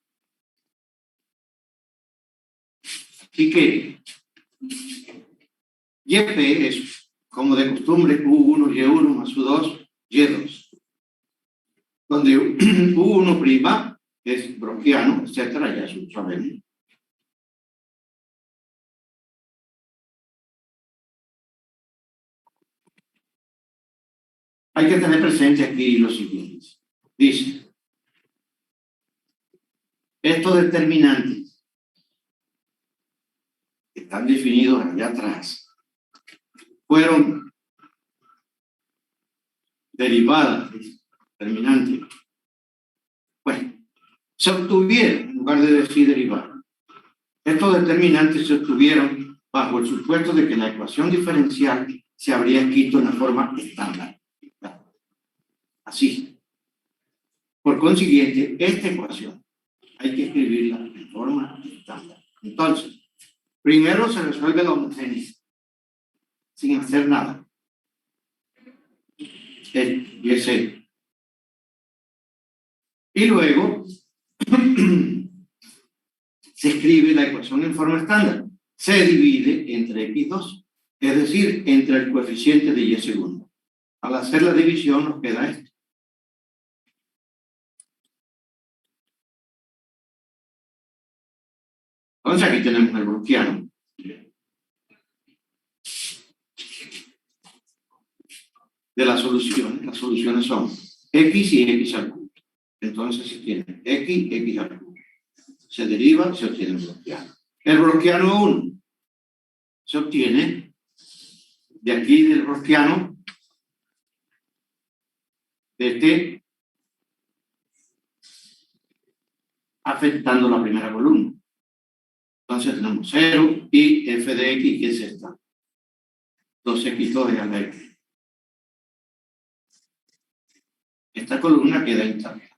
Así que YP es, como de costumbre, U1, Y1 más U2, Y2. Donde U1' es browniano, etcétera, ya eso sabemos. Hay que tener presente aquí lo siguiente. Dice, estos determinantes que están definidos allá atrás fueron derivadas, determinantes. Bueno, se obtuvieron, en lugar de decir derivadas. Estos determinantes se obtuvieron bajo el supuesto de que la ecuación diferencial se habría escrito en la forma estándar. Así. Por consiguiente, esta ecuación hay que escribirla en forma estándar. Entonces, primero se resuelve la homogénea, sin hacer nada. Y ese. Y luego, se escribe la ecuación en forma estándar. Se divide entre x2, es decir, entre el coeficiente de y segundo. Al hacer la división nos queda esto. Entonces aquí tenemos el browniano. De las soluciones son x y x al cubo. Entonces se tiene x al cubo. Se deriva, se obtiene el browniano. El browniano 1 se obtiene de aquí del browniano, afectando la primera columna. Entonces tenemos 0 y f de x, que es esta. 2x2 es a la x. Esta columna queda intacta.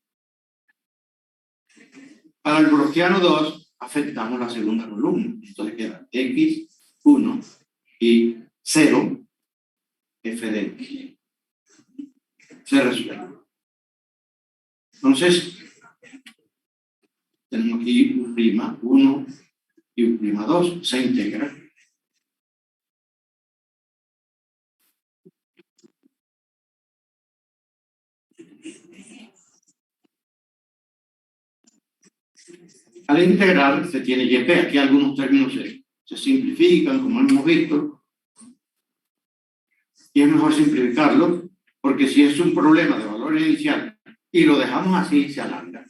Para el browniano 2, afectamos la segunda columna. Entonces queda x1 y 0, f de x. Se resuelve. Entonces, tenemos aquí U'1 y U'2, se integra. Al integrar se tiene YP. Aquí algunos términos se simplifican, como hemos visto. Y es mejor simplificarlo, porque si es un problema de valor inicial y lo dejamos así, se alarga.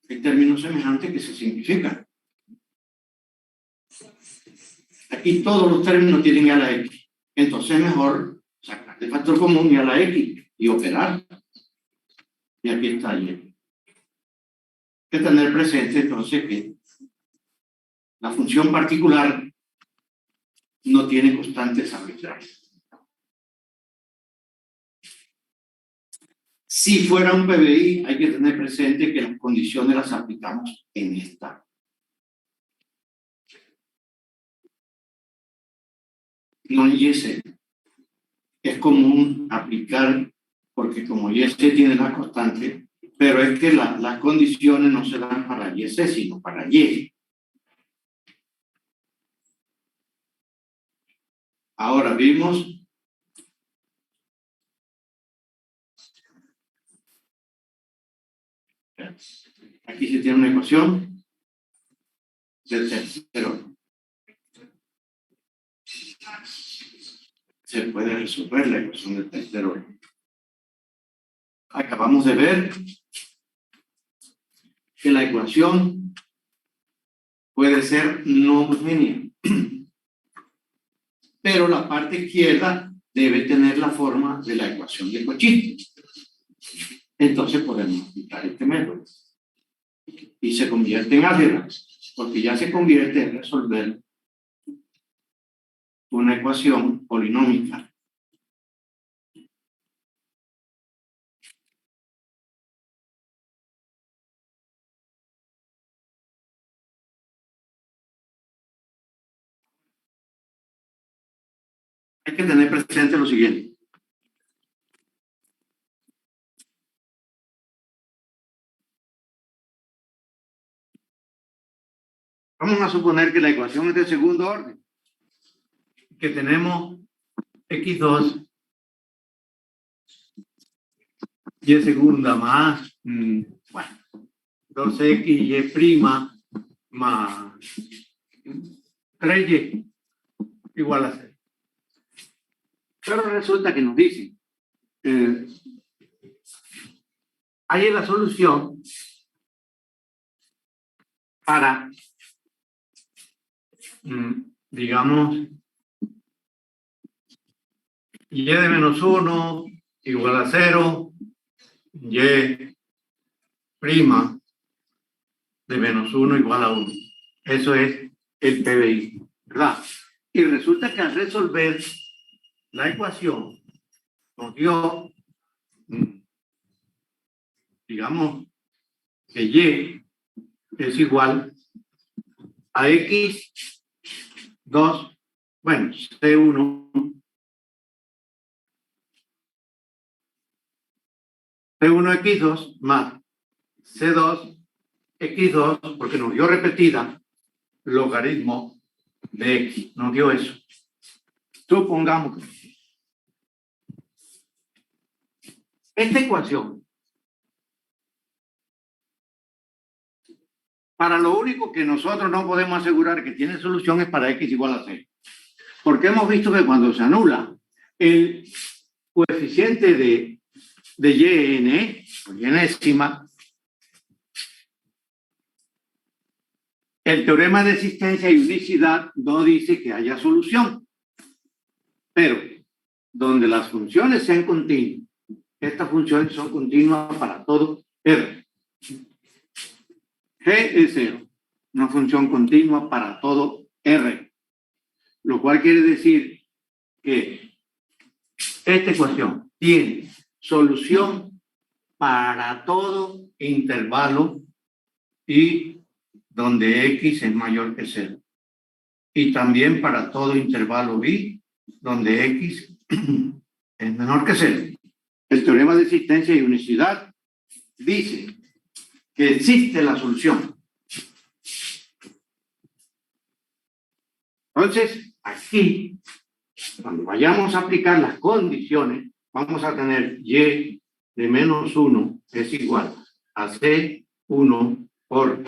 Hay términos semejantes que se simplifican. Aquí todos los términos tienen a la X. Entonces es mejor sacar el factor común y a la X y operar. Y aquí está Y. Hay que tener presente entonces que la función particular no tiene constantes arbitrarias. Si fuera un PBI, hay que tener presente que las condiciones las aplicamos en esta. No en YC. Es común aplicar, porque como YC tiene la constante, pero es que las condiciones no se dan para YC, sino para Y. Ahora vimos aquí se tiene una ecuación del tercero. Se puede resolver la ecuación del tercero. Acabamos de ver que la ecuación puede ser no homogénea, pero la parte izquierda debe tener la forma de la ecuación de Cauchy. Entonces podemos aplicar este método y se convierte en álgebra, porque ya se convierte en resolver una ecuación polinómica. Hay que tener presente lo siguiente. Vamos a suponer que la ecuación es de segundo orden, que tenemos x2 y segunda más, bueno, 2x y' más 3y igual a 0. Pero resulta que nos dicen, hay la solución para, digamos, y de menos 1 igual a 0, y prima de menos 1 igual a 1. Eso es el PBI, ¿verdad? Y resulta que al resolver la ecuación nos dio, digamos, que Y es igual a X2, bueno, C1X2 más C2X2, porque nos dio repetida logaritmo de X, nos dio eso. Supongamos que esta ecuación, para lo único que nosotros no podemos asegurar que tiene solución es para X igual a 0. Porque hemos visto que cuando se anula el coeficiente de YN, o Y enésima, el teorema de existencia y unicidad no dice que haya solución. Pero donde las funciones sean continuas, estas funciones son continuas para todo R. G es 0, una función continua para todo R. Lo cual quiere decir que esta ecuación tiene solución para todo intervalo y donde X es mayor que 0. Y también para todo intervalo B donde X es menor que 0. El teorema de existencia y unicidad dice que existe la solución. Entonces, aquí, cuando vayamos a aplicar las condiciones, vamos a tener Y de menos 1 es igual a C1 por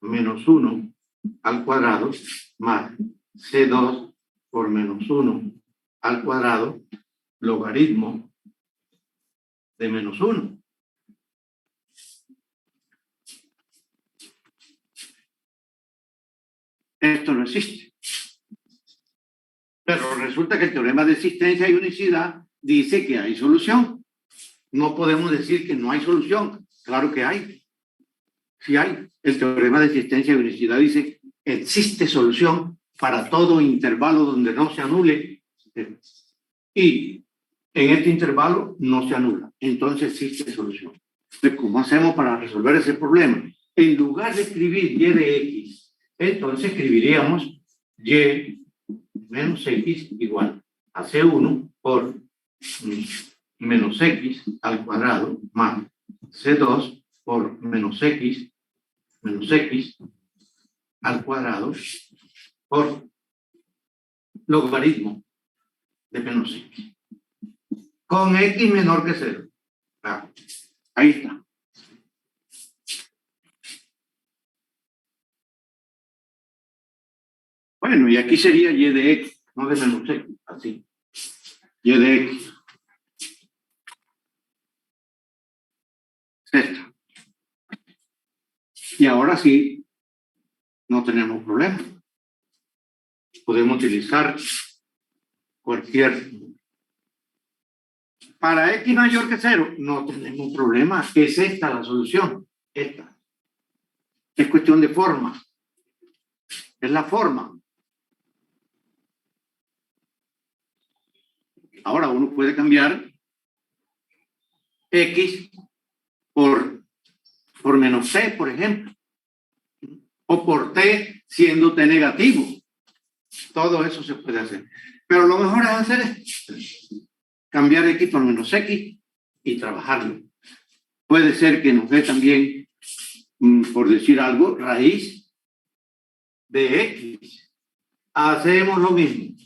menos 1 al cuadrado más C2 por menos 1 al cuadrado logaritmo de menos 1. Esto no existe. Pero resulta que el teorema de existencia y unicidad dice que hay solución. No podemos decir que no hay solución. Claro que hay. Sí hay. El teorema de existencia y unicidad dice existe solución para todo intervalo donde no se anule. Y en este intervalo no se anula. Entonces existe solución. Entonces, ¿cómo hacemos para resolver ese problema? En lugar de escribir y de x, entonces escribiríamos y menos x igual a c1 por menos x al cuadrado más c2 por menos x al cuadrado por logaritmo de menos x. Con x menor que 0. Ah, ahí está. Bueno, y aquí sería y de x, no de menos x, así. Y de x. Esta. Y ahora sí, no tenemos problema. Podemos utilizar cualquier. Para x mayor que 0, no tenemos problema. Es esta la solución. Esta. Es cuestión de forma. Es la forma. Ahora uno puede cambiar x por menos c, por ejemplo. O por t siendo t negativo. Todo eso se puede hacer. Pero lo mejor es hacer esto. Cambiar x por menos x y trabajarlo. Puede ser que nos dé también, por decir algo, raíz de x. Hacemos lo mismo.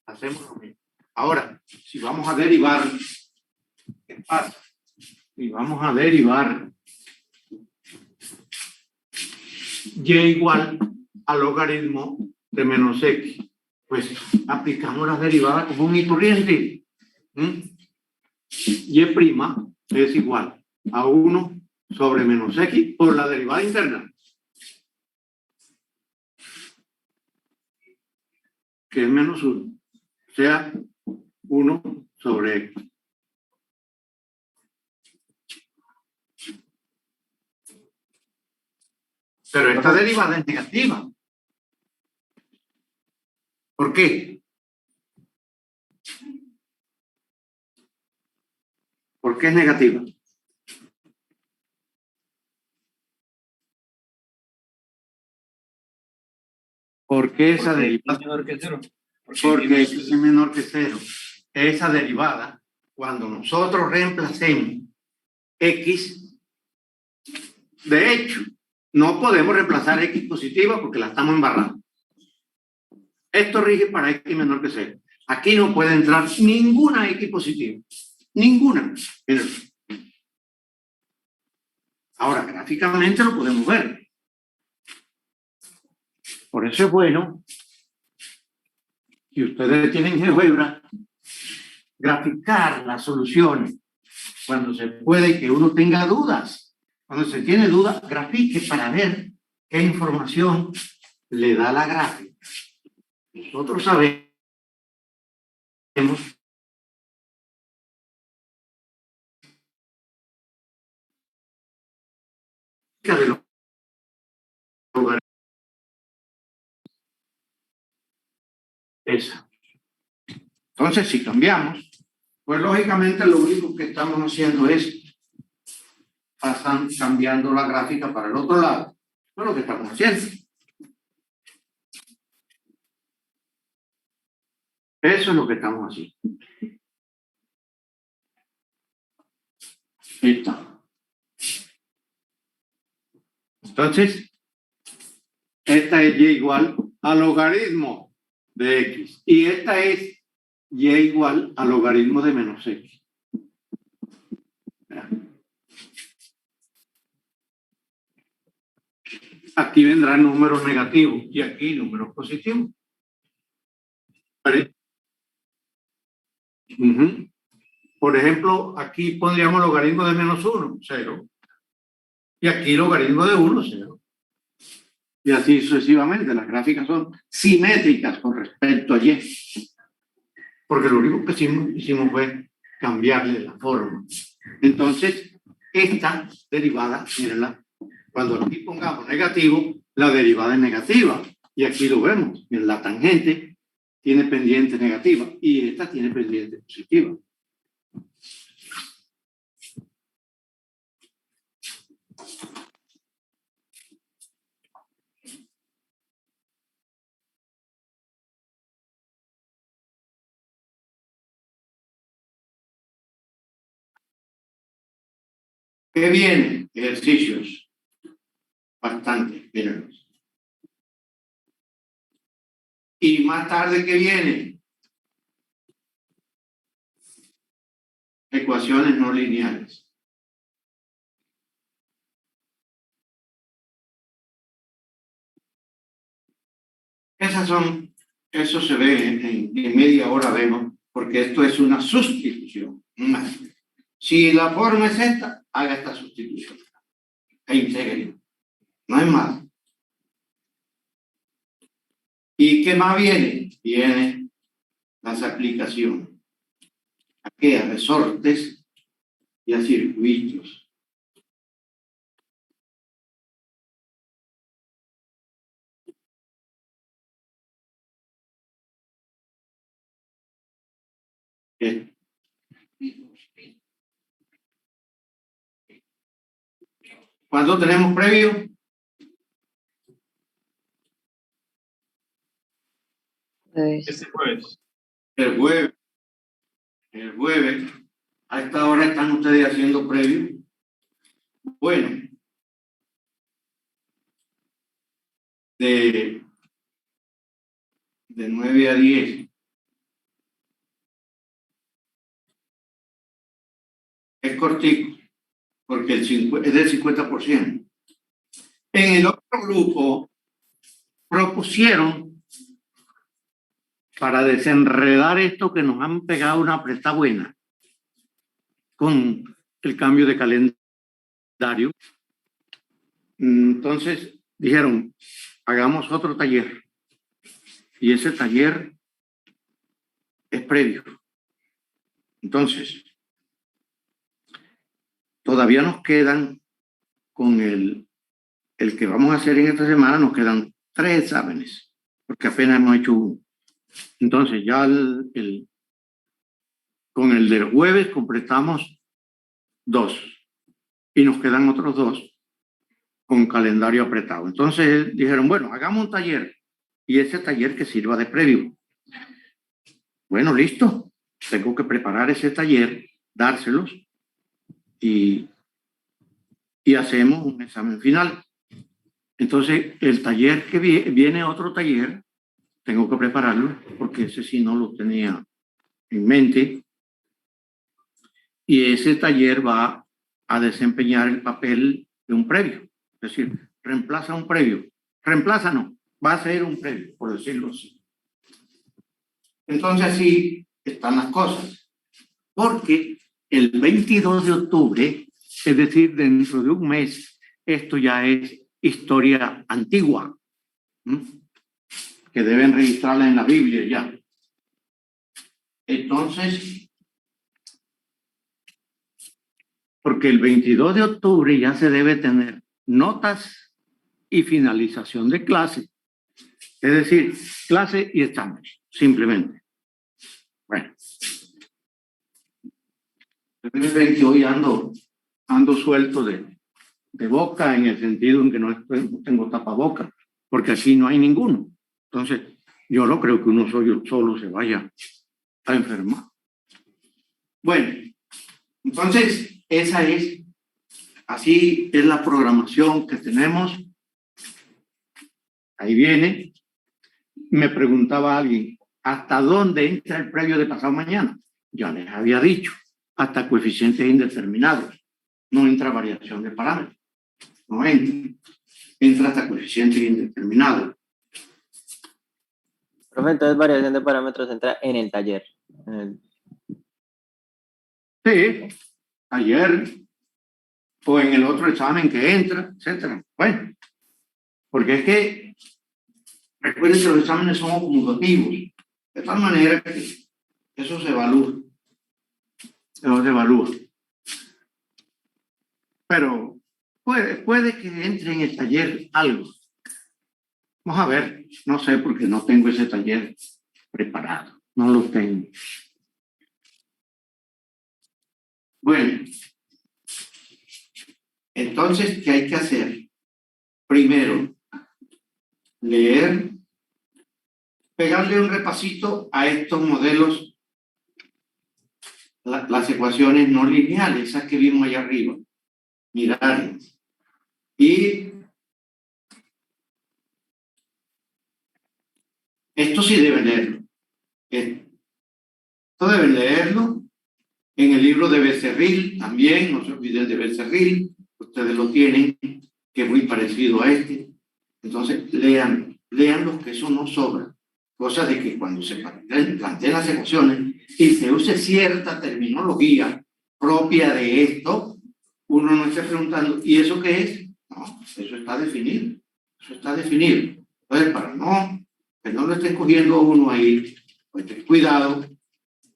Hacemos lo mismo. Ahora, si vamos a derivar, ¿qué pasa? Si vamos a derivar y igual al logaritmo de menos x, pues aplicamos las derivadas común y corriente. Y' es igual a 1 sobre menos x por la derivada interna, que es menos 1, o sea, 1 sobre x. Pero esta derivada es negativa. ¿Por qué? ¿Por qué es negativa? ¿Por qué esa derivada? Menor que 0. Porque x es menor que 0. Esa derivada, cuando nosotros reemplacemos x, de hecho, no podemos reemplazar x positiva porque la estamos embarrando. Esto rige para x menor que 0. Aquí no puede entrar ninguna x positiva. Ninguna. Miren. Ahora, gráficamente lo podemos ver. Por eso es bueno, si ustedes tienen GeoGebra, graficar las soluciones cuando se puede, que uno tenga dudas. Cuando se tiene dudas, grafique para ver qué información le da la gráfica. Nosotros sabemos de los lugares. Esa. Entonces, si cambiamos, pues lógicamente lo único que estamos haciendo es cambiando la gráfica para el otro lado. Eso es lo que estamos haciendo. Eso es lo que estamos haciendo. Ahí está. Entonces, esta es y igual al logaritmo de x. Y esta es y igual al logaritmo de menos x. Aquí vendrán números negativos y aquí números positivos. Por ejemplo, aquí pondríamos logaritmo de menos 1, 0. Y aquí logaritmo de 1, 0. Y así sucesivamente. Las gráficas son simétricas con respecto a Y. Porque lo único que hicimos fue cambiarle la forma. Entonces, esta derivada, mírenla, cuando aquí pongamos negativo, la derivada es negativa. Y aquí lo vemos. Miren, la tangente tiene pendiente negativa y esta tiene pendiente positiva. ¿Qué viene? Ejercicios. Bastante, mírenlos. Y más tarde, ¿qué viene? Ecuaciones no lineales. Eso se ve en media hora, vemos, porque esto es una sustitución. Si la forma es esta, haga esta sustitución. E integre. No hay más. ¿Y qué más viene? Vienen las aplicaciones. ¿A qué? A resortes y a circuitos. ¿Qué? ¿Cuándo tenemos previo? Este jueves. El jueves. El jueves. A esta hora están ustedes haciendo previo. Bueno. De 9 a 10. Es cortico, porque es del 50%. En el otro grupo propusieron, para desenredar esto que nos han pegado una presta buena con el cambio de calendario, entonces dijeron, hagamos otro taller. Y ese taller es previo. Entonces, todavía nos quedan, con el que vamos a hacer en esta semana, nos quedan 3 exámenes, porque apenas hemos hecho uno. Entonces, ya con el del jueves completamos 2 y nos quedan otros 2 con calendario apretado. Entonces dijeron, bueno, hagamos un taller y ese taller que sirva de previo. Bueno, listo. Tengo que preparar ese taller, dárselos y hacemos un examen final. Entonces, el taller que viene otro taller, tengo que prepararlo porque ese sí no lo tenía en mente. Y ese taller va a desempeñar el papel de un previo. Es decir, reemplaza un previo. Reemplaza no, va a ser un previo, por decirlo así. Entonces así están las cosas. Porque el 22 de octubre, es decir, dentro de un mes, esto ya es historia antigua, que deben registrarla en la Biblia ya. Entonces, porque el 22 de octubre ya se debe tener notas y finalización de clase, es decir, clase y examen, simplemente. Bueno, ustedes ven que hoy ando suelto de boca, en el sentido en que no tengo tapaboca, porque aquí no hay ninguno. Entonces, yo no creo que uno solo se vaya a enfermar. Bueno, entonces, así es la programación que tenemos. Ahí viene. Me preguntaba alguien, ¿hasta dónde entra el previo de pasado mañana? Ya les había dicho, hasta coeficientes indeterminados. No entra variación de parámetros. No entra. Entra hasta coeficientes indeterminados. Profe, entonces variación de parámetros entra en el taller. Sí, ayer o en el otro examen que entra, etcétera. Bueno, Porque es que, recuerden que los exámenes son acumulativos, de tal manera que eso se evalúa. Eso se evalúa. Pero puede que entre en el taller algo. Vamos a ver, no sé porque no tengo ese taller preparado, no lo tengo. Bueno, entonces, ¿qué hay que hacer? Primero, leer, pegarle un repasito a estos modelos, las ecuaciones no lineales, esas que vimos allá arriba, mirarlas. Y esto sí deben leerlo. Esto deben leerlo en el libro de Becerril, también, no se olviden de Becerril, ustedes lo tienen, que es muy parecido a este. Entonces, lean los que eso no sobra. Cosa de que cuando se planteen las ecuaciones y se use cierta terminología propia de esto, uno no esté preguntando, ¿y eso qué es? No, eso está definido. Eso está definido. Entonces, para que no lo esté cogiendo uno ahí, pues ten cuidado,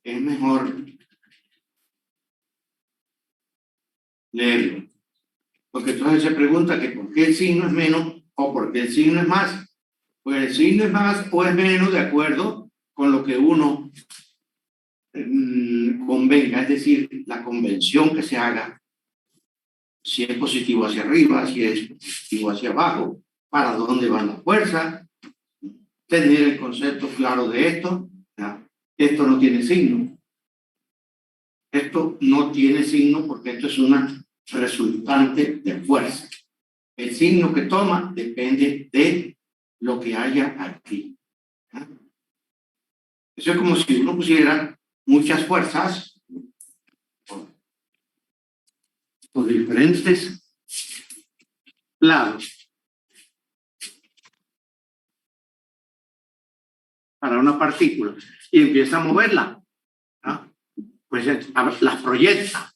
es mejor leerlo. Porque entonces se pregunta que por qué el signo es menos o por qué el signo es más. Pues el signo es más o es menos de acuerdo con lo que uno convenga, es decir, la convención que se haga, si es positivo hacia arriba, si es positivo hacia abajo, para dónde van las fuerzas, tener el concepto claro de esto. ¿Ya? Esto no tiene signo. Esto no tiene signo porque esto es una resultante de fuerza. El signo que toma depende de lo que haya aquí. ¿Ya? Eso es como si uno pusiera muchas fuerzas por diferentes lados para una partícula y empieza a moverla, ¿no? Pues las proyecta,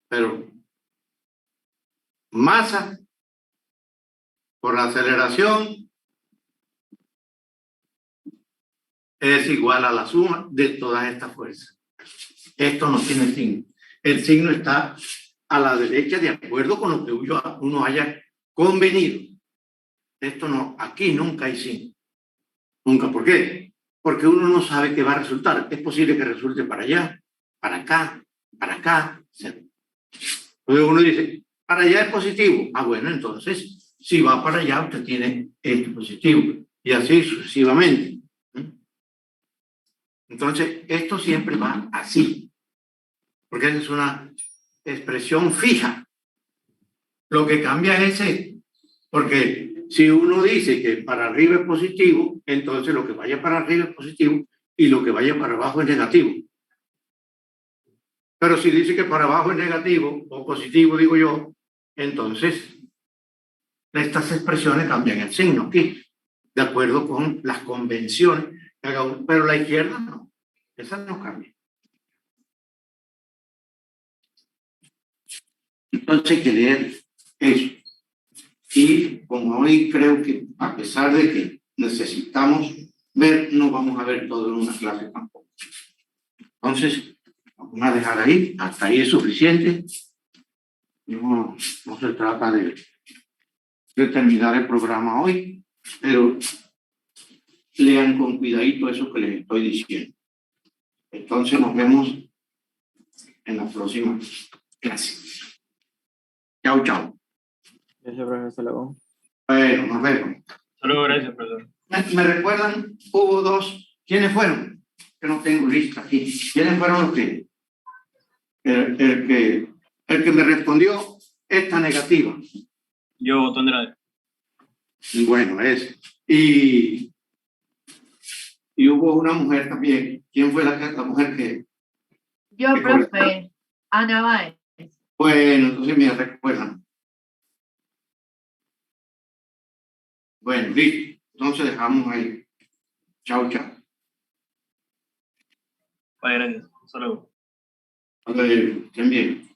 pero masa por la aceleración es igual a la suma de todas estas fuerzas. Esto no tiene signo. El signo está a la derecha de acuerdo con lo que uno haya convenido. Esto no, aquí nunca hay signo. Nunca. ¿Por qué? Porque uno no sabe qué va a resultar. Es posible que resulte para allá, para acá, para acá. Entonces uno dice, para allá es positivo. Ah, bueno, entonces, si va para allá, usted tiene este positivo. Y así sucesivamente. Entonces, esto siempre va así. Porque esa es una expresión fija. Lo que cambia es esto. Porque si uno dice que para arriba es positivo, entonces lo que vaya para arriba es positivo y lo que vaya para abajo es negativo. Pero si dice que para abajo es negativo o positivo, digo yo, entonces estas expresiones cambian el signo aquí, de acuerdo con las convenciones. Pero la izquierda no, esa no cambia. Entonces hay que leer eso. Y como hoy creo que a pesar de que necesitamos ver, no vamos a ver todo en una clase tampoco. Entonces, vamos a dejar ahí, hasta ahí es suficiente. No se trata de terminar el programa hoy, pero lean con cuidadito eso que les estoy diciendo. Entonces nos vemos en la próxima clase. Chao, chao. Gracias, profesor. Hasta luego. Bueno, nos vemos. Solo gracias, profesor. ¿Me recuerdan? Hubo dos. ¿Quiénes fueron? Que no tengo lista aquí. ¿Quiénes fueron los que? El que me respondió esta negativa. Yo, Botón de la... Bueno, es. Y hubo una mujer también. ¿Quién fue la mujer que? Yo, que profe, Ana Báez. Bueno, entonces me recuerdan. Bueno, listo. Entonces dejamos ahí. Chao, chao. Vale, gracias. Hasta luego. Estén bien.